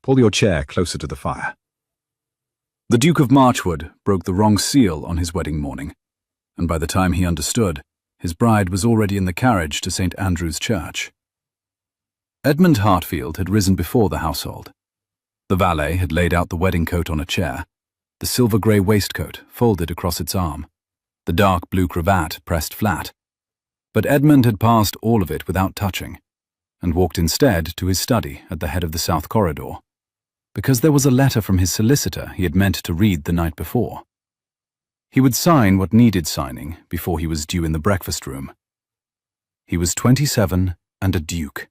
Pull your chair closer to the fire. The Duke of Marchwood broke the wrong seal on his wedding morning, and by the time he understood, his bride was already in the carriage to St. Andrew's Church. Edmund Hartfield had risen before the household. The valet had laid out the wedding coat on a chair, the silver-grey waistcoat folded across its arm, the dark blue cravat pressed flat. But Edmund had passed all of it without touching, and walked instead to his study at the head of the south corridor, because there was a letter from his solicitor he had meant to read the night before. He would sign what needed signing before he was due in the breakfast room. He was 27 and a duke,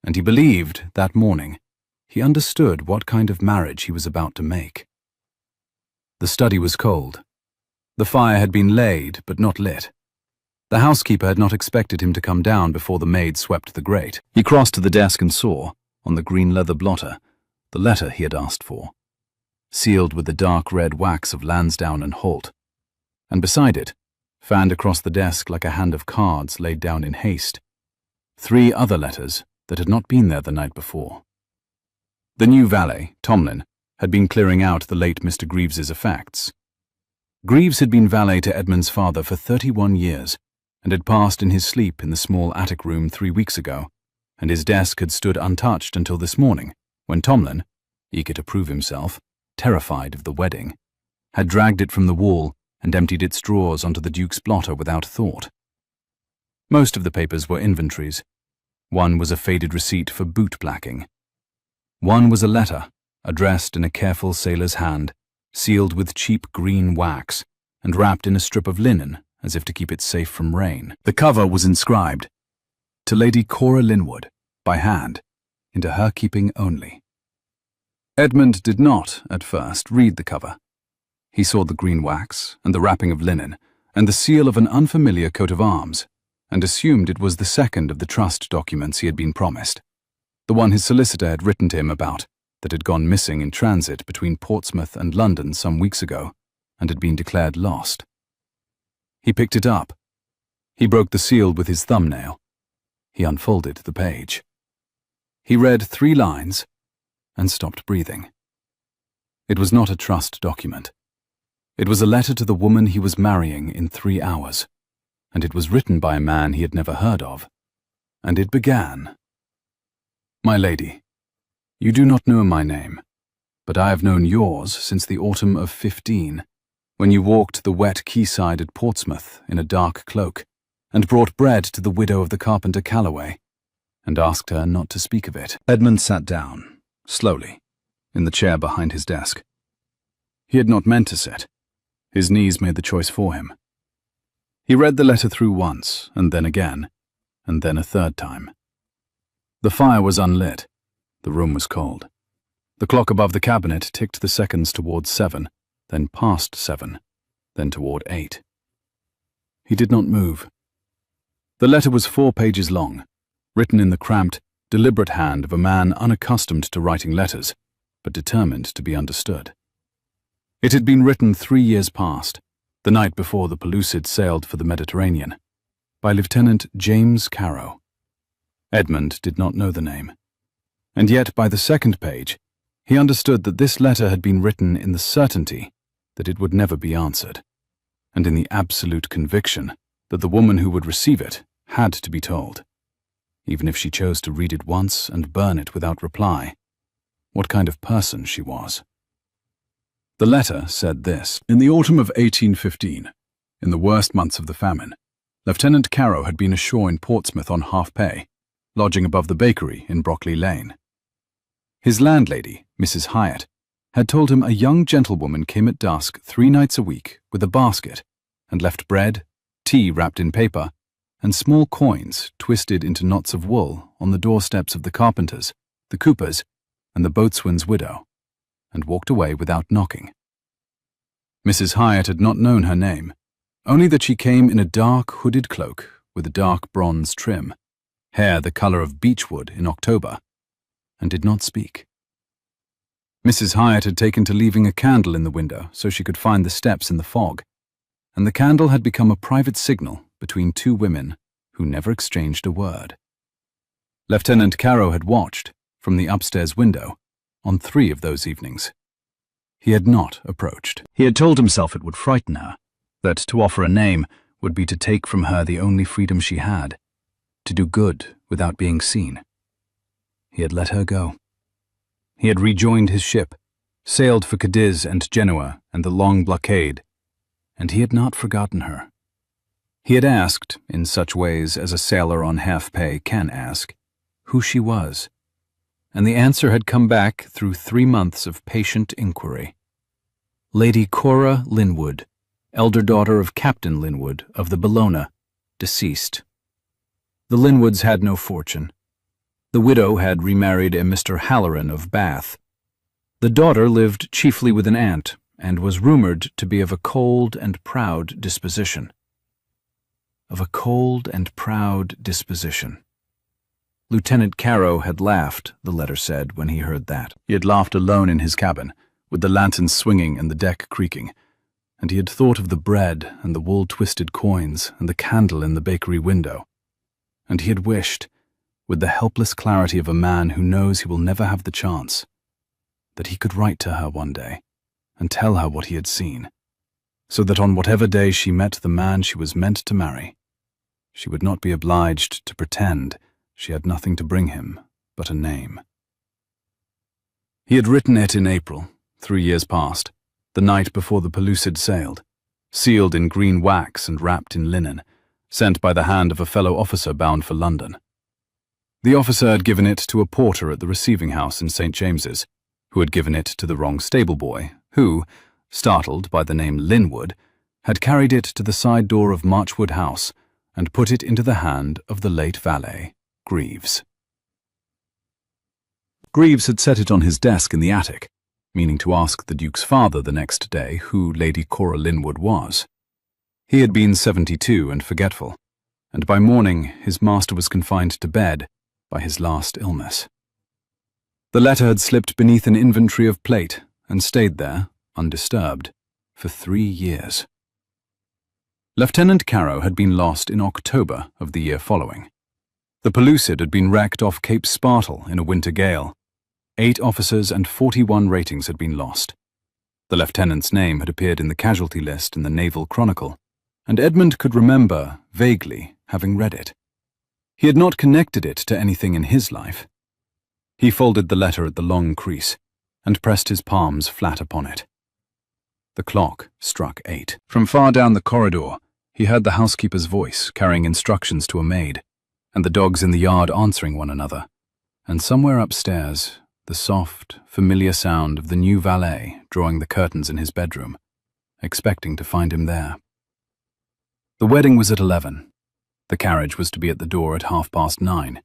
and he believed, that morning, he understood what kind of marriage he was about to make. The study was cold. The fire had been laid but not lit. The housekeeper had not expected him to come down before the maid swept the grate. He crossed to the desk and saw, on the green leather blotter, the letter he had asked for, sealed with the dark red wax of Lansdowne and Holt, and beside it, fanned across the desk like a hand of cards laid down in haste, 3 other letters that had not been there the night before. The new valet, Tomlin, had been clearing out the late Mr. Greaves's effects. Greaves had been valet to Edmund's father for 31 years, and had passed in his sleep in the small attic room 3 weeks ago, and his desk had stood untouched until this morning, when Tomlin, eager to prove himself, terrified of the wedding, had dragged it from the wall and emptied its drawers onto the Duke's blotter without thought. Most of the papers were inventories. One was a faded receipt for boot blacking. One was a letter, addressed in a careful sailor's hand, sealed with cheap green wax, and wrapped in a strip of linen as if to keep it safe from rain. The cover was inscribed, "To Lady Cora Linwood, by hand, into her keeping only." Edmund did not, at first, read the cover. He saw the green wax, and the wrapping of linen, and the seal of an unfamiliar coat of arms, and assumed it was the second of the trust documents he had been promised, the one his solicitor had written to him about, that had gone missing in transit between Portsmouth and London some weeks ago, and had been declared lost. He picked it up. He broke the seal with his thumbnail. He unfolded the page. He read 3 lines, and stopped breathing. It was not a trust document. It was a letter to the woman he was marrying in 3 hours, and it was written by a man he had never heard of, and it began, "My lady, you do not know my name, but I have known yours since the autumn of 15, when you walked the wet quayside at Portsmouth in a dark cloak, and brought bread to the widow of the carpenter Calloway, and asked her not to speak of it." Edmund sat down, slowly, in the chair behind his desk. He had not meant to sit. His knees made the choice for him. He read the letter through once, and then again, and then a third time. The fire was unlit. The room was cold. The clock above the cabinet ticked the seconds towards 7, then past 7, then toward 8. He did not move. The letter was 4 pages long, written in the cramped, deliberate hand of a man unaccustomed to writing letters, but determined to be understood. It had been written 3 years past, the night before the Pellucid sailed for the Mediterranean, by Lieutenant James Carow. Edmund did not know the name, and yet by the second page he understood that this letter had been written in the certainty that it would never be answered, and in the absolute conviction that the woman who would receive it had to be told, even if she chose to read it once and burn it without reply, what kind of person she was. The letter said this: "In the autumn of 1815, in the worst months of the famine, Lieutenant Carow had been ashore in Portsmouth on half pay, lodging above the bakery in Brockley Lane. His landlady, Mrs. Hyatt, had told him a young gentlewoman came at dusk 3 nights a week with a basket and left bread, tea wrapped in paper, and small coins twisted into knots of wool on the doorsteps of the carpenters, the coopers, and the boatswain's widow, and walked away without knocking. Mrs. Hyatt had not known her name, only that she came in a dark hooded cloak with a dark bronze trim, hair the colour of beechwood in October, and did not speak. Mrs. Hyatt had taken to leaving a candle in the window so she could find the steps in the fog, and the candle had become a private signal between 2 women who never exchanged a word. Lieutenant Carow had watched, from the upstairs window, on 3 of those evenings. He had not approached. He had told himself it would frighten her, that to offer a name would be to take from her the only freedom she had, to do good without being seen. He had let her go. He had rejoined his ship, sailed for Cadiz and Genoa and the long blockade, and he had not forgotten her. He had asked, in such ways as a sailor on half-pay can ask, who she was, and the answer had come back through 3 months of patient inquiry. Lady Cora Linwood, elder daughter of Captain Linwood of the Bellona, deceased. The Linwoods had no fortune. The widow had remarried a Mr. Halloran of Bath. The daughter lived chiefly with an aunt, and was rumored to be of a cold and proud disposition. Of a cold and proud disposition. Lieutenant Caro had laughed, the letter said, when he heard that. He had laughed alone in his cabin, with the lanterns swinging and the deck creaking, and he had thought of the bread and the wool-twisted coins and the candle in the bakery window, and he had wished, with the helpless clarity of a man who knows he will never have the chance, that he could write to her one day and tell her what he had seen, so that on whatever day she met the man she was meant to marry, she would not be obliged to pretend she had nothing to bring him but a name. He had written it in April, 3 years past, the night before the Pellucid sailed, sealed in green wax and wrapped in linen, sent by the hand of a fellow officer bound for London. The officer had given it to a porter at the receiving house in St. James's, who had given it to the wrong stable boy, who, startled by the name Linwood, had carried it to the side door of Marchwood House and put it into the hand of the late valet, Greaves. Greaves had set it on his desk in the attic, meaning to ask the Duke's father the next day who Lady Cora Linwood was. He had been 72 and forgetful, and by morning his master was confined to bed by his last illness. The letter had slipped beneath an inventory of plate and stayed there, undisturbed, for 3 years. Lieutenant Caro had been lost in October of the year following. The Pellucid had been wrecked off Cape Spartel in a winter gale. 8 officers and 41 ratings had been lost. The lieutenant's name had appeared in the casualty list in the Naval Chronicle, and Edmund could remember, vaguely, having read it. He had not connected it to anything in his life. He folded the letter at the long crease and pressed his palms flat upon it. The clock struck 8. From far down the corridor, he heard the housekeeper's voice carrying instructions to a maid, and the dogs in the yard answering one another, and somewhere upstairs, the soft, familiar sound of the new valet drawing the curtains in his bedroom, expecting to find him there. The wedding was at 11. The carriage was to be at the door at 9:30.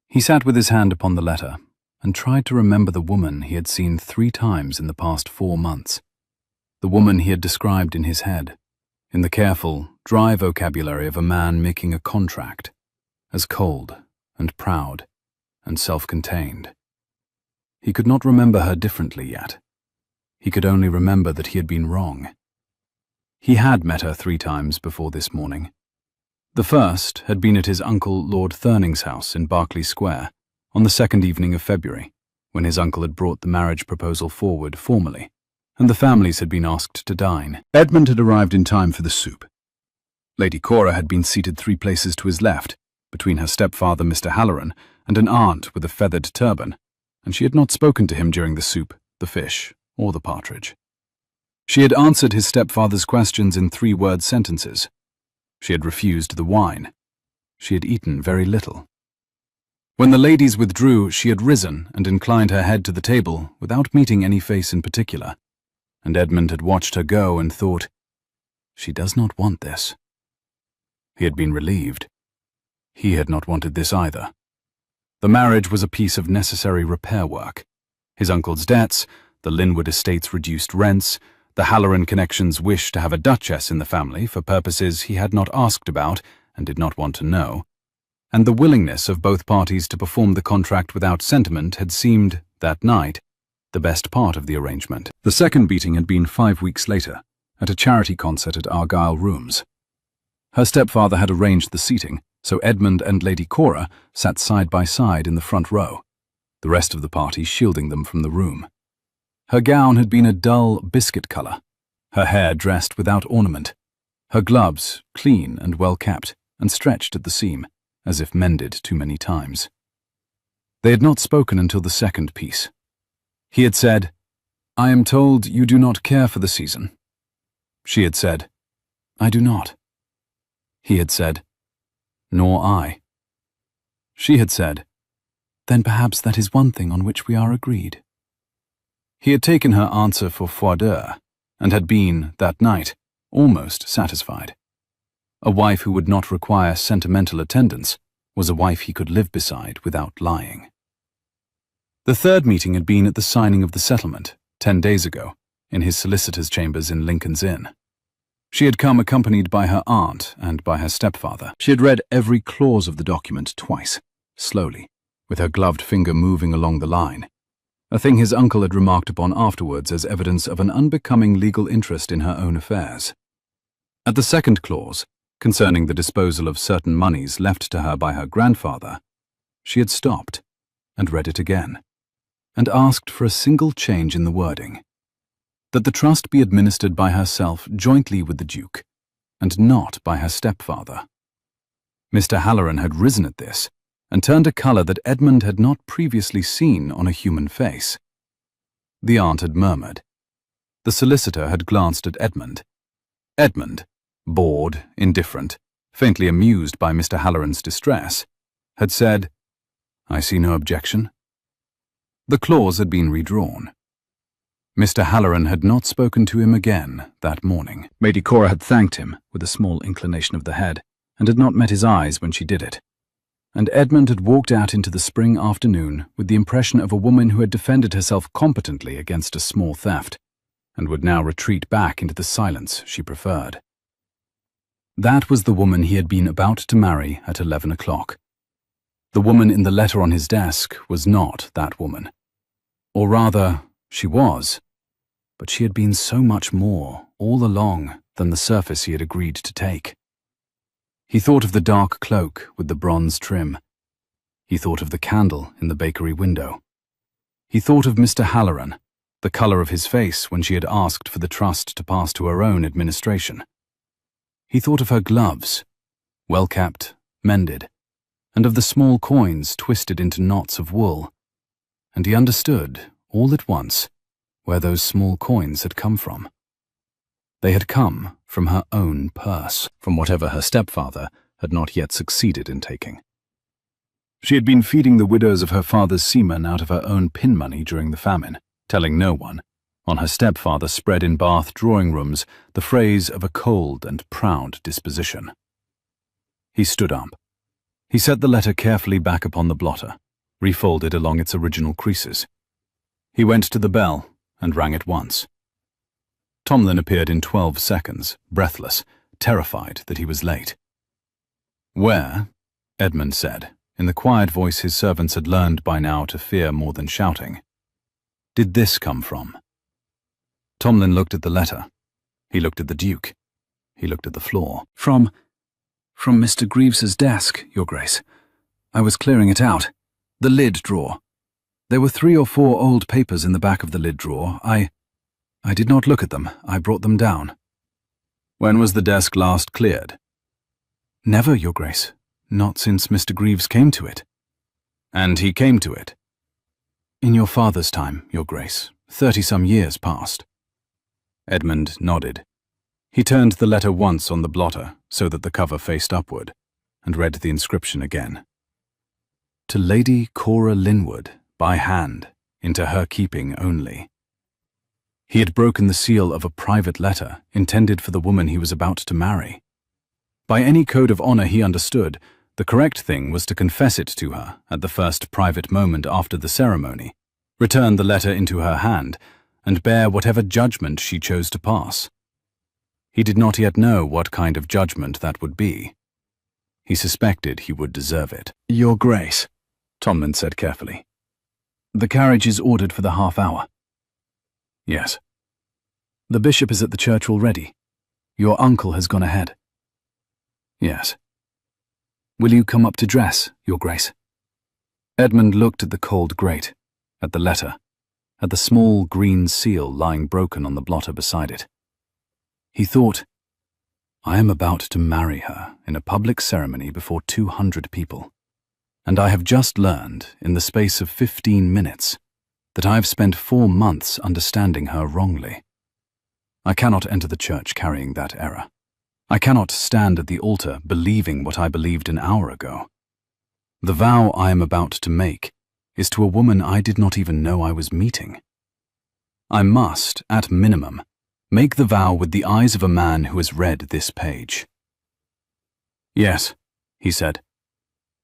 He sat with his hand upon the letter and tried to remember the woman he had seen 3 times in the past 4 months, the woman he had described in his head, in the careful, dry vocabulary of a man making a contract, as cold and proud and self-contained. He could not remember her differently yet. He could only remember that he had been wrong. He had met her 3 times before this morning. The first had been at his uncle Lord Thurning's house in Berkeley Square on the 2nd evening of February, when his uncle had brought the marriage proposal forward formally, and the families had been asked to dine. Edmund had arrived in time for the soup. Lady Cora had been seated 3 places to his left, between her stepfather Mr. Halloran and an aunt with a feathered turban, and she had not spoken to him during the soup, the fish, or the partridge. She had answered his stepfather's questions in 3-word sentences. She had refused the wine. She had eaten very little. When the ladies withdrew, she had risen and inclined her head to the table without meeting any face in particular, and Edmund had watched her go and thought, "She does not want this." He had been relieved. He had not wanted this either. The marriage was a piece of necessary repair work. His uncle's debts, the Linwood estate's reduced rents, the Halloran connection's wish to have a duchess in the family for purposes he had not asked about and did not want to know, and the willingness of both parties to perform the contract without sentiment had seemed, that night, the best part of the arrangement. The second beating had been 5 weeks later, at a charity concert at Argyle Rooms. Her stepfather had arranged the seating, so Edmund and Lady Cora sat side by side in the front row. the rest of the party shielding them from the room. Her gown had been a dull biscuit colour, her hair dressed without ornament, her gloves clean and well kept and stretched at the seam, as if mended too many times. They had not spoken until the second piece. He had said, "I am told you do not care for the season." She had said, "I do not." He had said, "Nor I." She had said, "Then perhaps that is one thing on which we are agreed." He had taken her answer for foi d'oeil and had been, that night, almost satisfied. A wife who would not require sentimental attendance was a wife he could live beside without lying. The third meeting had been at the signing of the settlement, 10 days ago, in his solicitor's chambers in Lincoln's Inn. She had come accompanied by her aunt and by her stepfather. She had read every clause of the document twice, slowly, with her gloved finger moving along the line, a thing his uncle had remarked upon afterwards as evidence of an unbecoming legal interest in her own affairs. At the second clause, concerning the disposal of certain moneys left to her by her grandfather, she had stopped and read it again, and asked for a single change in the wording, that the trust be administered by herself jointly with the Duke, and not by her stepfather. Mr. Halloran had risen at this, and turned a colour that Edmund had not previously seen on a human face. The aunt had murmured. The solicitor had glanced at Edmund. Edmund, bored, indifferent, faintly amused by Mr. Halloran's distress, had said, "I see no objection." The clause had been redrawn. Mr. Halloran had not spoken to him again that morning. Lady Cora had thanked him with a small inclination of the head, and had not met his eyes when she did it. And Edmund had walked out into the spring afternoon with the impression of a woman who had defended herself competently against a small theft, and would now retreat back into the silence she preferred. That was the woman he had been about to marry at 11 o'clock. The woman in the letter on his desk was not that woman. Or rather, she was, but she had been so much more, all along, than the surface he had agreed to take. He thought of the dark cloak with the bronze trim. He thought of the candle in the bakery window. He thought of Mr. Halloran, the colour of his face when she had asked for the trust to pass to her own administration. He thought of her gloves, well kept, mended, and of the small coins twisted into knots of wool, and he understood, all at once, where those small coins had come from. They had come from her own purse, from whatever her stepfather had not yet succeeded in taking. She had been feeding the widows of her father's seamen out of her own pin money during the famine, telling no one, on her stepfather spread in Bath drawing rooms, the phrase of a cold and proud disposition. He stood up. He set the letter carefully back upon the blotter, refolded along its original creases. He went to the bell and rang it once. Tomlin appeared in 12 seconds, breathless, terrified that he was late. "Where," Edmund said, in the quiet voice his servants had learned by now to fear more than shouting, "did this come from?" Tomlin looked at the letter. He looked at the Duke. He looked at the floor. From Mr. Greaves's desk, Your Grace. I was clearing it out. The lid drawer. There were 3 or 4 old papers in the back of the lid drawer. I did not look at them. I brought them down." "When was the desk last cleared?" "Never, Your Grace. Not since Mr. Greaves came to it." "And he came to it?" "In your father's time, Your Grace. 30-some years past." Edmund nodded. He turned the letter once on the blotter so that the cover faced upward, and read the inscription again. "To Lady Cora Linwood, by hand, into her keeping only." He had broken the seal of a private letter intended for the woman he was about to marry. By any code of honour he understood, the correct thing was to confess it to her at the first private moment after the ceremony, return the letter into her hand, and bear whatever judgment she chose to pass. He did not yet know what kind of judgment that would be. He suspected he would deserve it. "Your Grace," Tomlin said carefully, "the carriage is ordered for the half-hour." "Yes." "The bishop is at the church already. Your uncle has gone ahead." "Yes." "Will you come up to dress, Your Grace?" Edmund looked at the cold grate, at the letter, at the small green seal lying broken on the blotter beside it. He thought, I am about to marry her in a public ceremony before 200 people, and I have just learned, in the space of 15 minutes, that I have spent 4 months understanding her wrongly. I cannot enter the church carrying that error. I cannot stand at the altar believing what I believed an hour ago. The vow I am about to make is to a woman I did not even know I was meeting. I must, at minimum, make the vow with the eyes of a man who has read this page. Yes, he said.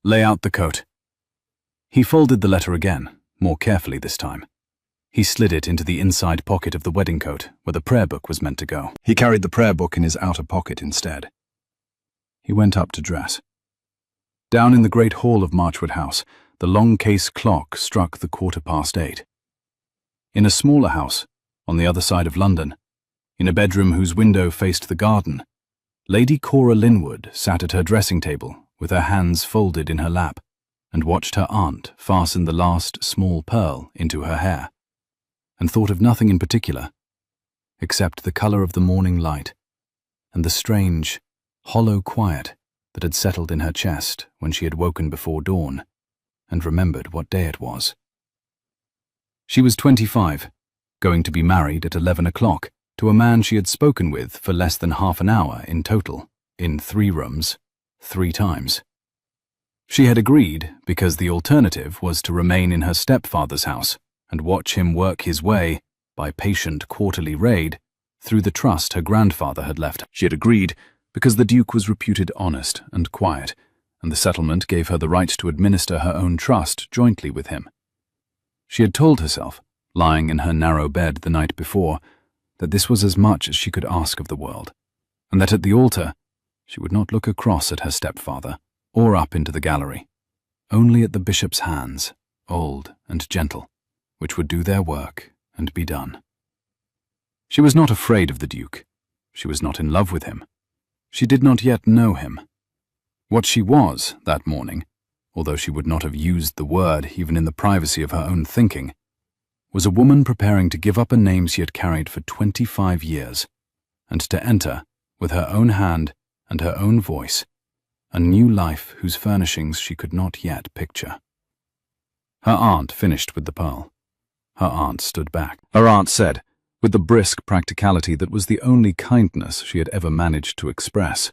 Lay out the coat. He folded the letter again, more carefully this time. He slid it into the inside pocket of the wedding coat where the prayer book was meant to go. He carried the prayer book in his outer pocket instead. He went up to dress. Down in the great hall of Marchwood House, the long case clock struck the 8:15. In a smaller house, on the other side of London, in a bedroom whose window faced the garden, Lady Cora Linwood sat at her dressing table with her hands folded in her lap and watched her aunt fasten the last small pearl into her hair, and thought of nothing in particular, except the colour of the morning light and the strange, hollow quiet that had settled in her chest when she had woken before dawn and remembered what day it was. She was 25, going to be married at 11 o'clock to a man she had spoken with for less than half an hour in total, in 3 rooms, 3 times. She had agreed because the alternative was to remain in her stepfather's house and watch him work his way, by patient quarterly raid, through the trust her grandfather had left. She had agreed because the Duke was reputed honest and quiet, and the settlement gave her the right to administer her own trust jointly with him. She had told herself, lying in her narrow bed the night before, that this was as much as she could ask of the world, and that at the altar she would not look across at her stepfather or up into the gallery, only at the bishop's hands, old and gentle, which would do their work and be done. She was not afraid of the Duke. She was not in love with him. She did not yet know him. What she was that morning, although she would not have used the word even in the privacy of her own thinking, was a woman preparing to give up a name she had carried for 25 years, and to enter, with her own hand and her own voice, a new life whose furnishings she could not yet picture. Her aunt finished with the pearl. Her aunt stood back. Her aunt said, with the brisk practicality that was the only kindness she had ever managed to express,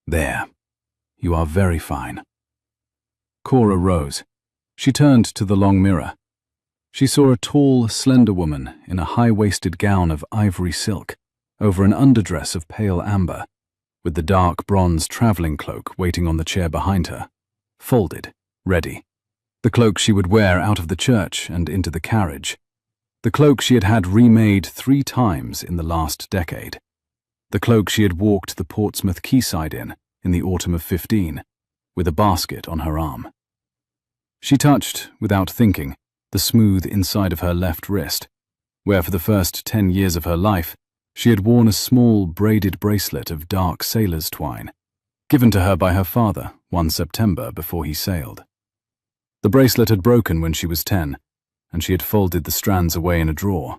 "There, you are very fine." Cora rose. She turned to the long mirror. She saw a tall, slender woman in a high-waisted gown of ivory silk, over an underdress of pale amber, with the dark bronze travelling cloak waiting on the chair behind her, folded, ready. The cloak she would wear out of the church and into the carriage. The cloak she had had remade 3 times in the last decade. The cloak she had walked the Portsmouth quayside in the autumn of 15, with a basket on her arm. She touched, without thinking, the smooth inside of her left wrist, where for the first 10 years of her life she had worn a small braided bracelet of dark sailor's twine, given to her by her father one September before he sailed. The bracelet had broken when she was 10, and she had folded the strands away in a drawer,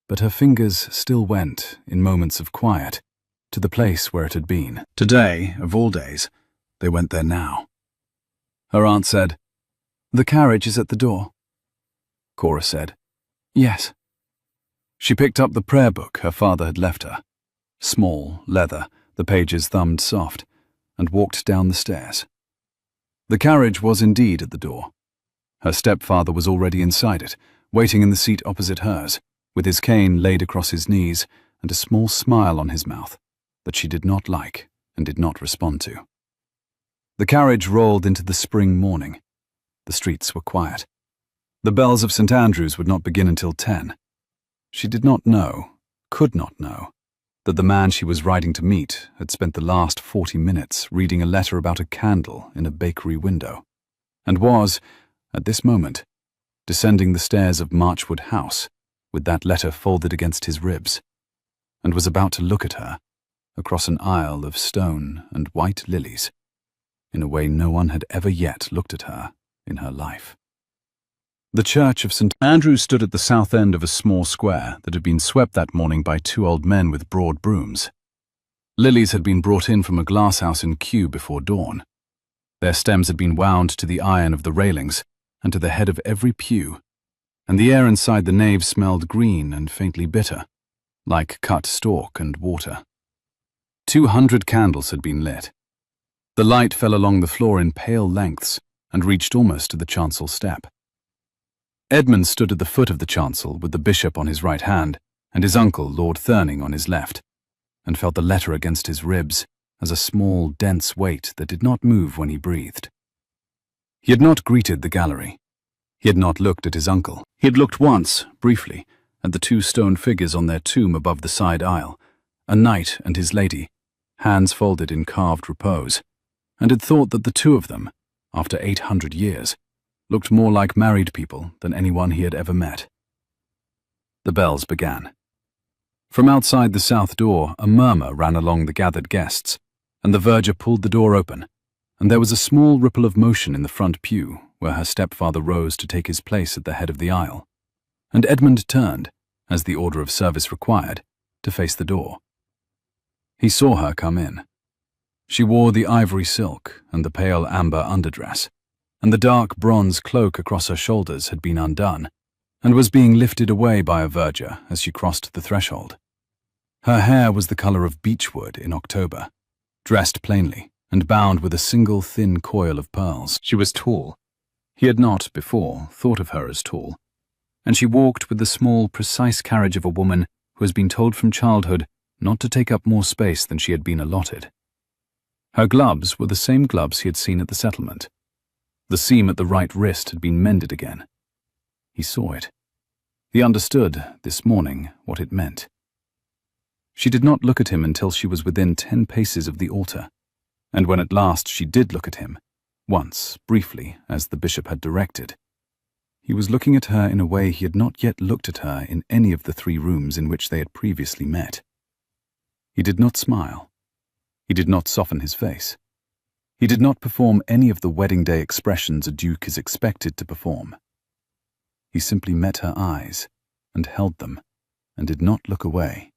but her fingers still went, in moments of quiet, to the place where it had been. Today, of all days, they went there now. Her aunt said, "The carriage is at the door." Cora said, "Yes." She picked up the prayer book her father had left her, small, leather, the pages thumbed soft, and walked down the stairs. The carriage was indeed at the door. Her stepfather was already inside it, waiting in the seat opposite hers, with his cane laid across his knees and a small smile on his mouth that she did not like and did not respond to. The carriage rolled into the spring morning. The streets were quiet. The bells of St. Andrew's would not begin until 10. She did not know, could not know, that the man she was riding to meet had spent the last 40 minutes reading a letter about a candle in a bakery window, and was, at this moment, descending the stairs of Marchwood House with that letter folded against his ribs, and was about to look at her across an aisle of stone and white lilies in a way no one had ever yet looked at her in her life. The church of St. Andrew stood at the south end of a small square that had been swept that morning by two old men with broad brooms. Lilies had been brought in from a glasshouse in Kew before dawn. Their stems had been wound to the iron of the railings and to the head of every pew, and the air inside the nave smelled green and faintly bitter, like cut stalk and water. 200 candles had been lit. The light fell along the floor in pale lengths and reached almost to the chancel step. Edmund stood at the foot of the chancel with the bishop on his right hand and his uncle, Lord Thurning, on his left, and felt the letter against his ribs as a small, dense weight that did not move when he breathed. He had not greeted the gallery. He had not looked at his uncle. He had looked once, briefly, at the two stone figures on their tomb above the side aisle, a knight and his lady, hands folded in carved repose, and had thought that the two of them, after 800 years, looked more like married people than anyone he had ever met. The bells began. From outside the south door, a murmur ran along the gathered guests, and the verger pulled the door open, and there was a small ripple of motion in the front pew where her stepfather rose to take his place at the head of the aisle, and Edmund turned, as the order of service required, to face the door. He saw her come in. She wore the ivory silk and the pale amber underdress, and the dark bronze cloak across her shoulders had been undone, and was being lifted away by a verger as she crossed the threshold. Her hair was the colour of beechwood in October, dressed plainly and bound with a single thin coil of pearls. She was tall. He had not, before, thought of her as tall, and she walked with the small, precise carriage of a woman who has been told from childhood not to take up more space than she had been allotted. Her gloves were the same gloves he had seen at the settlement. The seam at the right wrist had been mended again. He saw it. He understood, this morning, what it meant. She did not look at him until she was within 10 paces of the altar, and when at last she did look at him, once, briefly, as the bishop had directed, he was looking at her in a way he had not yet looked at her in any of the 3 rooms in which they had previously met. He did not smile. He did not soften his face. He did not perform any of the wedding day expressions a duke is expected to perform. He simply met her eyes, and held them, and did not look away.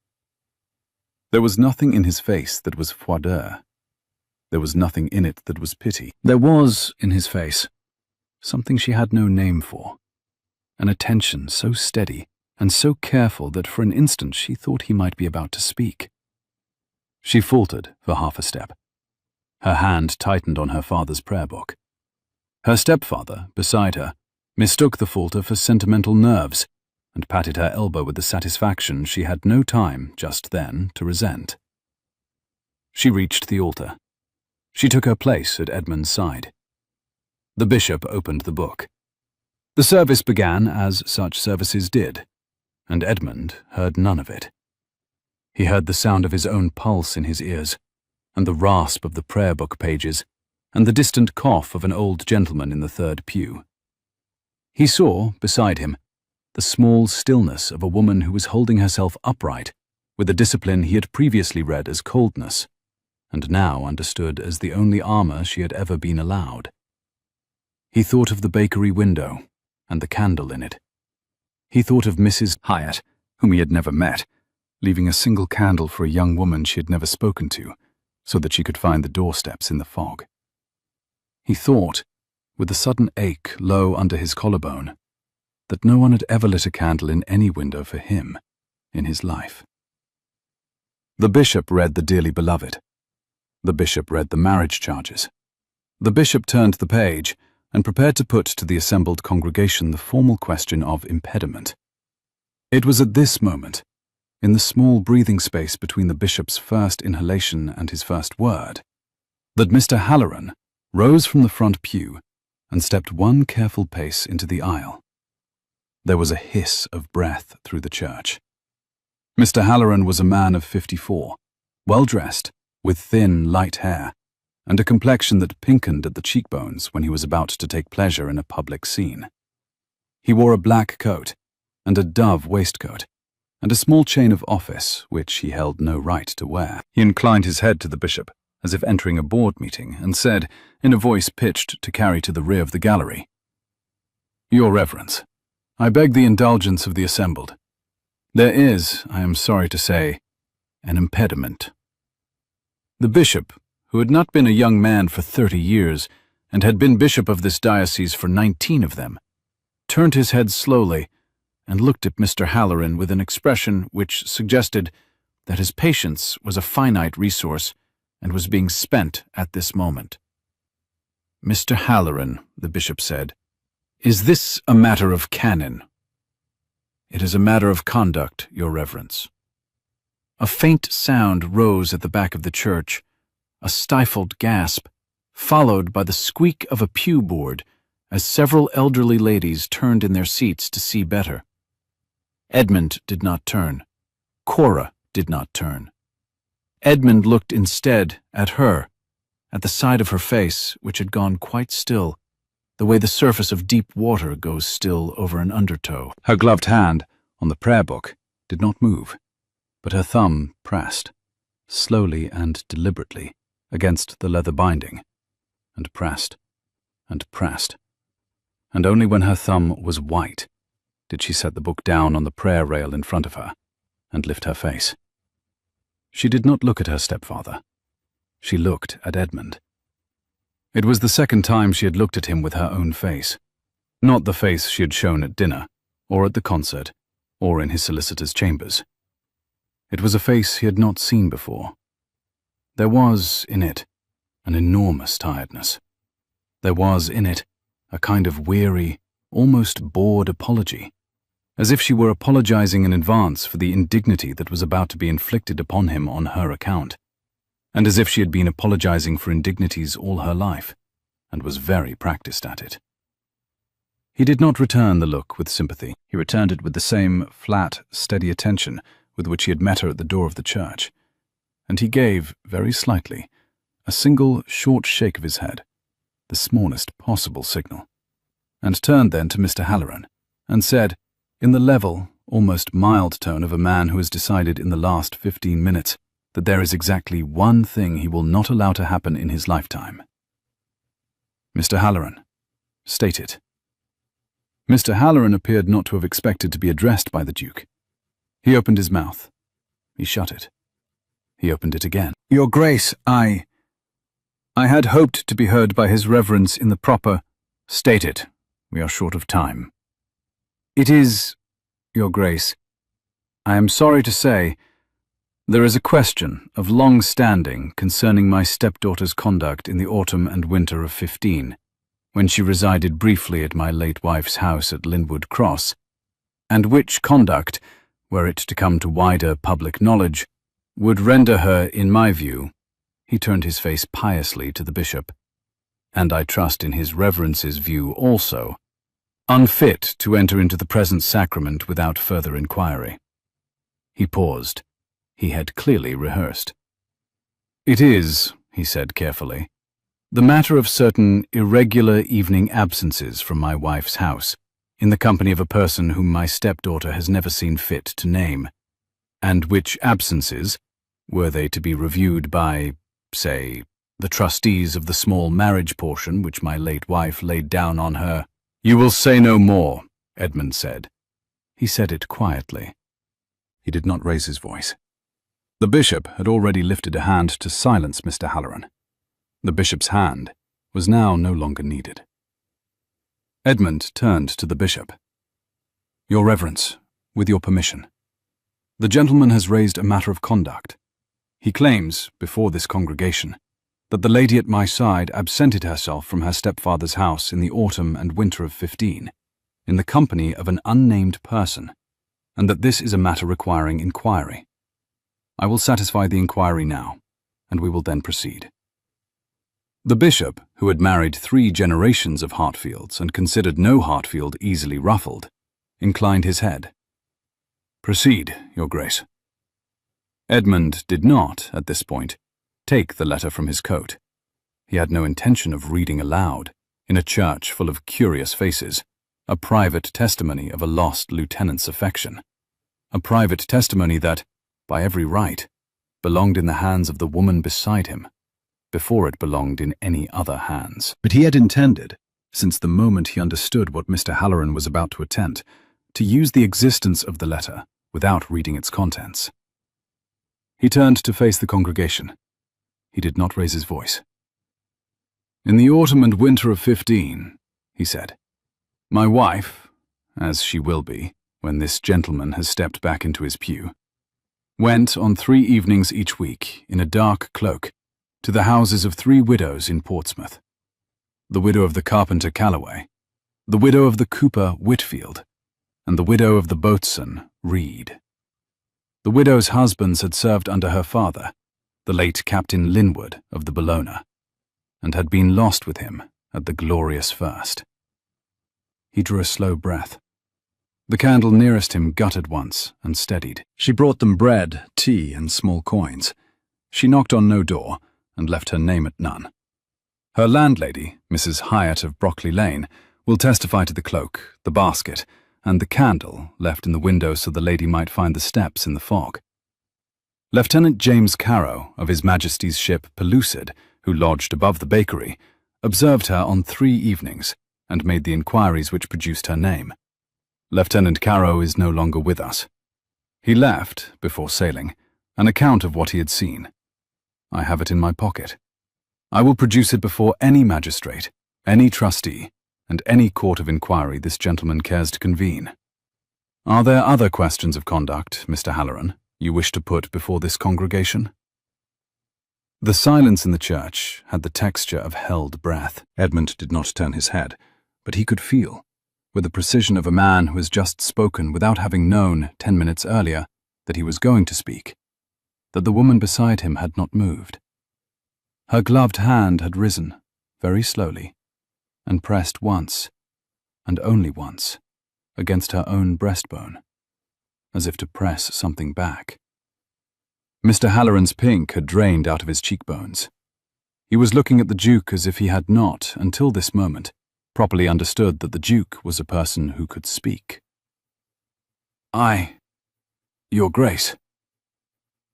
There was nothing in his face that was froideur. There was nothing in it that was pity. There was, in his face, something she had no name for, an attention so steady and so careful that for an instant she thought he might be about to speak. She faltered for half a step. Her hand tightened on her father's prayer book. Her stepfather, beside her, mistook the falter for sentimental nerves and patted her elbow with the satisfaction she had no time, just then, to resent. She reached the altar. She took her place at Edmund's side. The bishop opened the book. The service began as such services did, and Edmund heard none of it. He heard the sound of his own pulse in his ears, and the rasp of the prayer book pages, and the distant cough of an old gentleman in the third pew. He saw, beside him, the small stillness of a woman who was holding herself upright with a discipline he had previously read as coldness, and now understood as the only armour she had ever been allowed. He thought of the bakery window and the candle in it. He thought of Mrs. Hyatt, whom he had never met, leaving a single candle for a young woman she had never spoken to, so that she could find the doorsteps in the fog. He thought, with a sudden ache low under his collarbone, that no one had ever lit a candle in any window for him in his life. The bishop read the dearly beloved. The bishop read the marriage charges. The bishop turned the page and prepared to put to the assembled congregation the formal question of impediment. It was at this moment, in the small breathing space between the bishop's first inhalation and his first word, that Mr. Halloran rose from the front pew and stepped one careful pace into the aisle. There was a hiss of breath through the church. Mr. Halloran was a man of 54, well-dressed, with thin, light hair, and a complexion that pinkened at the cheekbones when he was about to take pleasure in a public scene. He wore a black coat and a dove waistcoat, and a small chain of office which he held no right to wear. He inclined his head to the bishop, as if entering a board meeting, and said, in a voice pitched to carry to the rear of the gallery, Your Reverence, I beg the indulgence of the assembled. There is, I am sorry to say, an impediment. The bishop, who had not been a young man for 30 years, and had been bishop of this diocese for 19 of them, turned his head slowly and looked at Mr. Halloran with an expression which suggested that his patience was a finite resource and was being spent at this moment. "Mr. Halloran," the bishop said, "is this a matter of canon?" "It is a matter of conduct, Your Reverence." A faint sound rose at the back of the church, a stifled gasp, followed by the squeak of a pew board as several elderly ladies turned in their seats to see better. Edmund did not turn. Cora did not turn. Edmund looked instead at her, at the side of her face, which had gone quite still, the way the surface of deep water goes still over an undertow. Her gloved hand, on the prayer book, did not move, but her thumb pressed, slowly and deliberately, against the leather binding, and pressed, and pressed. And only when her thumb was white did she set the book down on the prayer rail in front of her and lift her face. She did not look at her stepfather. She looked at Edmund. It was the second time she had looked at him with her own face, not the face she had shown at dinner, or at the concert, or in his solicitor's chambers. It was a face he had not seen before. There was in it an enormous tiredness. There was in it a kind of weary, almost bored apology, as if she were apologizing in advance for the indignity that was about to be inflicted upon him on her account, and as if she had been apologizing for indignities all her life, and was very practiced at it. He did not return the look with sympathy. He returned it with the same flat, steady attention with which he had met her at the door of the church, and he gave, very slightly, a single short shake of his head, the smallest possible signal, and turned then to Mr. Halloran, and said, in the level, almost mild tone of a man who has decided in the last 15 minutes that there is exactly one thing he will not allow to happen in his lifetime. "Mr. Halloran, state it." Mr. Halloran appeared not to have expected to be addressed by the Duke. He opened his mouth. He shut it. He opened it again. "Your Grace, I had hoped to be heard by His Reverence in the proper—" "State it. We are short of time." "It is, Your Grace, I am sorry to say, there is a question of long standing concerning my stepdaughter's conduct in the autumn and winter of 15, when she resided briefly at my late wife's house at Linwood Cross, and which conduct, were it to come to wider public knowledge, would render her, in my view," he turned his face piously to the bishop, "and I trust in His Reverence's view also, unfit to enter into the present sacrament without further inquiry." He paused. He had clearly rehearsed. "It is," he said carefully, "the matter of certain irregular evening absences from my wife's house, in the company of a person whom my stepdaughter has never seen fit to name, and which absences, were they to be reviewed by, say, the trustees of the small marriage portion which my late wife laid down on her—" "You will say no more," Edmund said. He said it quietly. He did not raise his voice. The bishop had already lifted a hand to silence Mr. Halloran. The bishop's hand was now no longer needed. Edmund turned to the bishop. "Your Reverence, with your permission, the gentleman has raised a matter of conduct. He claims, before this congregation, that the lady at my side absented herself from her stepfather's house in the autumn and winter of 15, in the company of an unnamed person, and that this is a matter requiring inquiry. I will satisfy the inquiry now, and we will then proceed." The bishop, who had married 3 generations of Hartfields and considered no Hartfield easily ruffled, inclined his head. "Proceed, Your Grace." Edmund did not, at this point, take the letter from his coat. He had no intention of reading aloud, in a church full of curious faces, a private testimony of a lost lieutenant's affection, a private testimony that, by every right, belonged in the hands of the woman beside him, before it belonged in any other hands. But he had intended, since the moment he understood what Mr. Halloran was about to attempt, to use the existence of the letter without reading its contents. He turned to face the congregation. He did not raise his voice. "In the autumn and winter of 15, he said, my wife, as she will be when this gentleman has stepped back into his pew, went on 3 evenings each week in a dark cloak to the houses of 3 widows in Portsmouth. The widow of the carpenter Calloway, the widow of the cooper Whitfield, and the widow of the boatswain Reed. The widows' husbands had served under her father, the late Captain Linwood of the Bellona, and had been lost with him at the Glorious First." He drew a slow breath. The candle nearest him guttered once and steadied. She brought them bread, tea, and small coins. She knocked on no door and left her name at none. Her landlady, Mrs. Hyatt of Brockley Lane, will testify to the cloak, the basket, and the candle left in the window so the lady might find the steps in the fog. Lieutenant James Carow of His Majesty's ship Pellucid, who lodged above the bakery, observed her on 3 evenings and made the inquiries which produced her name. Lieutenant Carow is no longer with us. He left, before sailing, an account of what he had seen. I have it in my pocket. I will produce it before any magistrate, any trustee, and any court of inquiry this gentleman cares to convene. Are there other questions of conduct, Mr. Halloran, you wish to put before this congregation?" The silence in the church had the texture of held breath. Edmund did not turn his head, but he could feel, with the precision of a man who has just spoken without having known 10 minutes earlier that he was going to speak, that the woman beside him had not moved. Her gloved hand had risen, very slowly, and pressed once, and only once, against her own breastbone, as if to press something back. Mr. Halloran's pink had drained out of his cheekbones. He was looking at the Duke as if he had not, until this moment, properly understood that the Duke was a person who could speak. "Your Grace."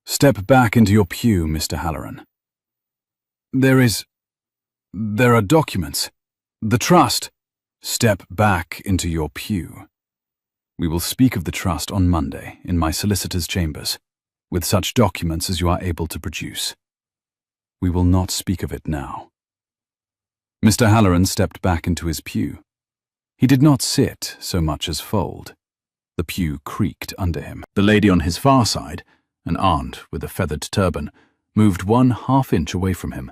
"Step back into your pew, Mr. Halloran. There are documents. The trust." "Step back into your pew. We will speak of the trust on Monday in my solicitor's chambers, with such documents as you are able to produce. We will not speak of it now." Mr. Halloran stepped back into his pew. He did not sit so much as fold. The pew creaked under him. The lady on his far side, an aunt with a feathered turban, moved 1/2 inch away from him.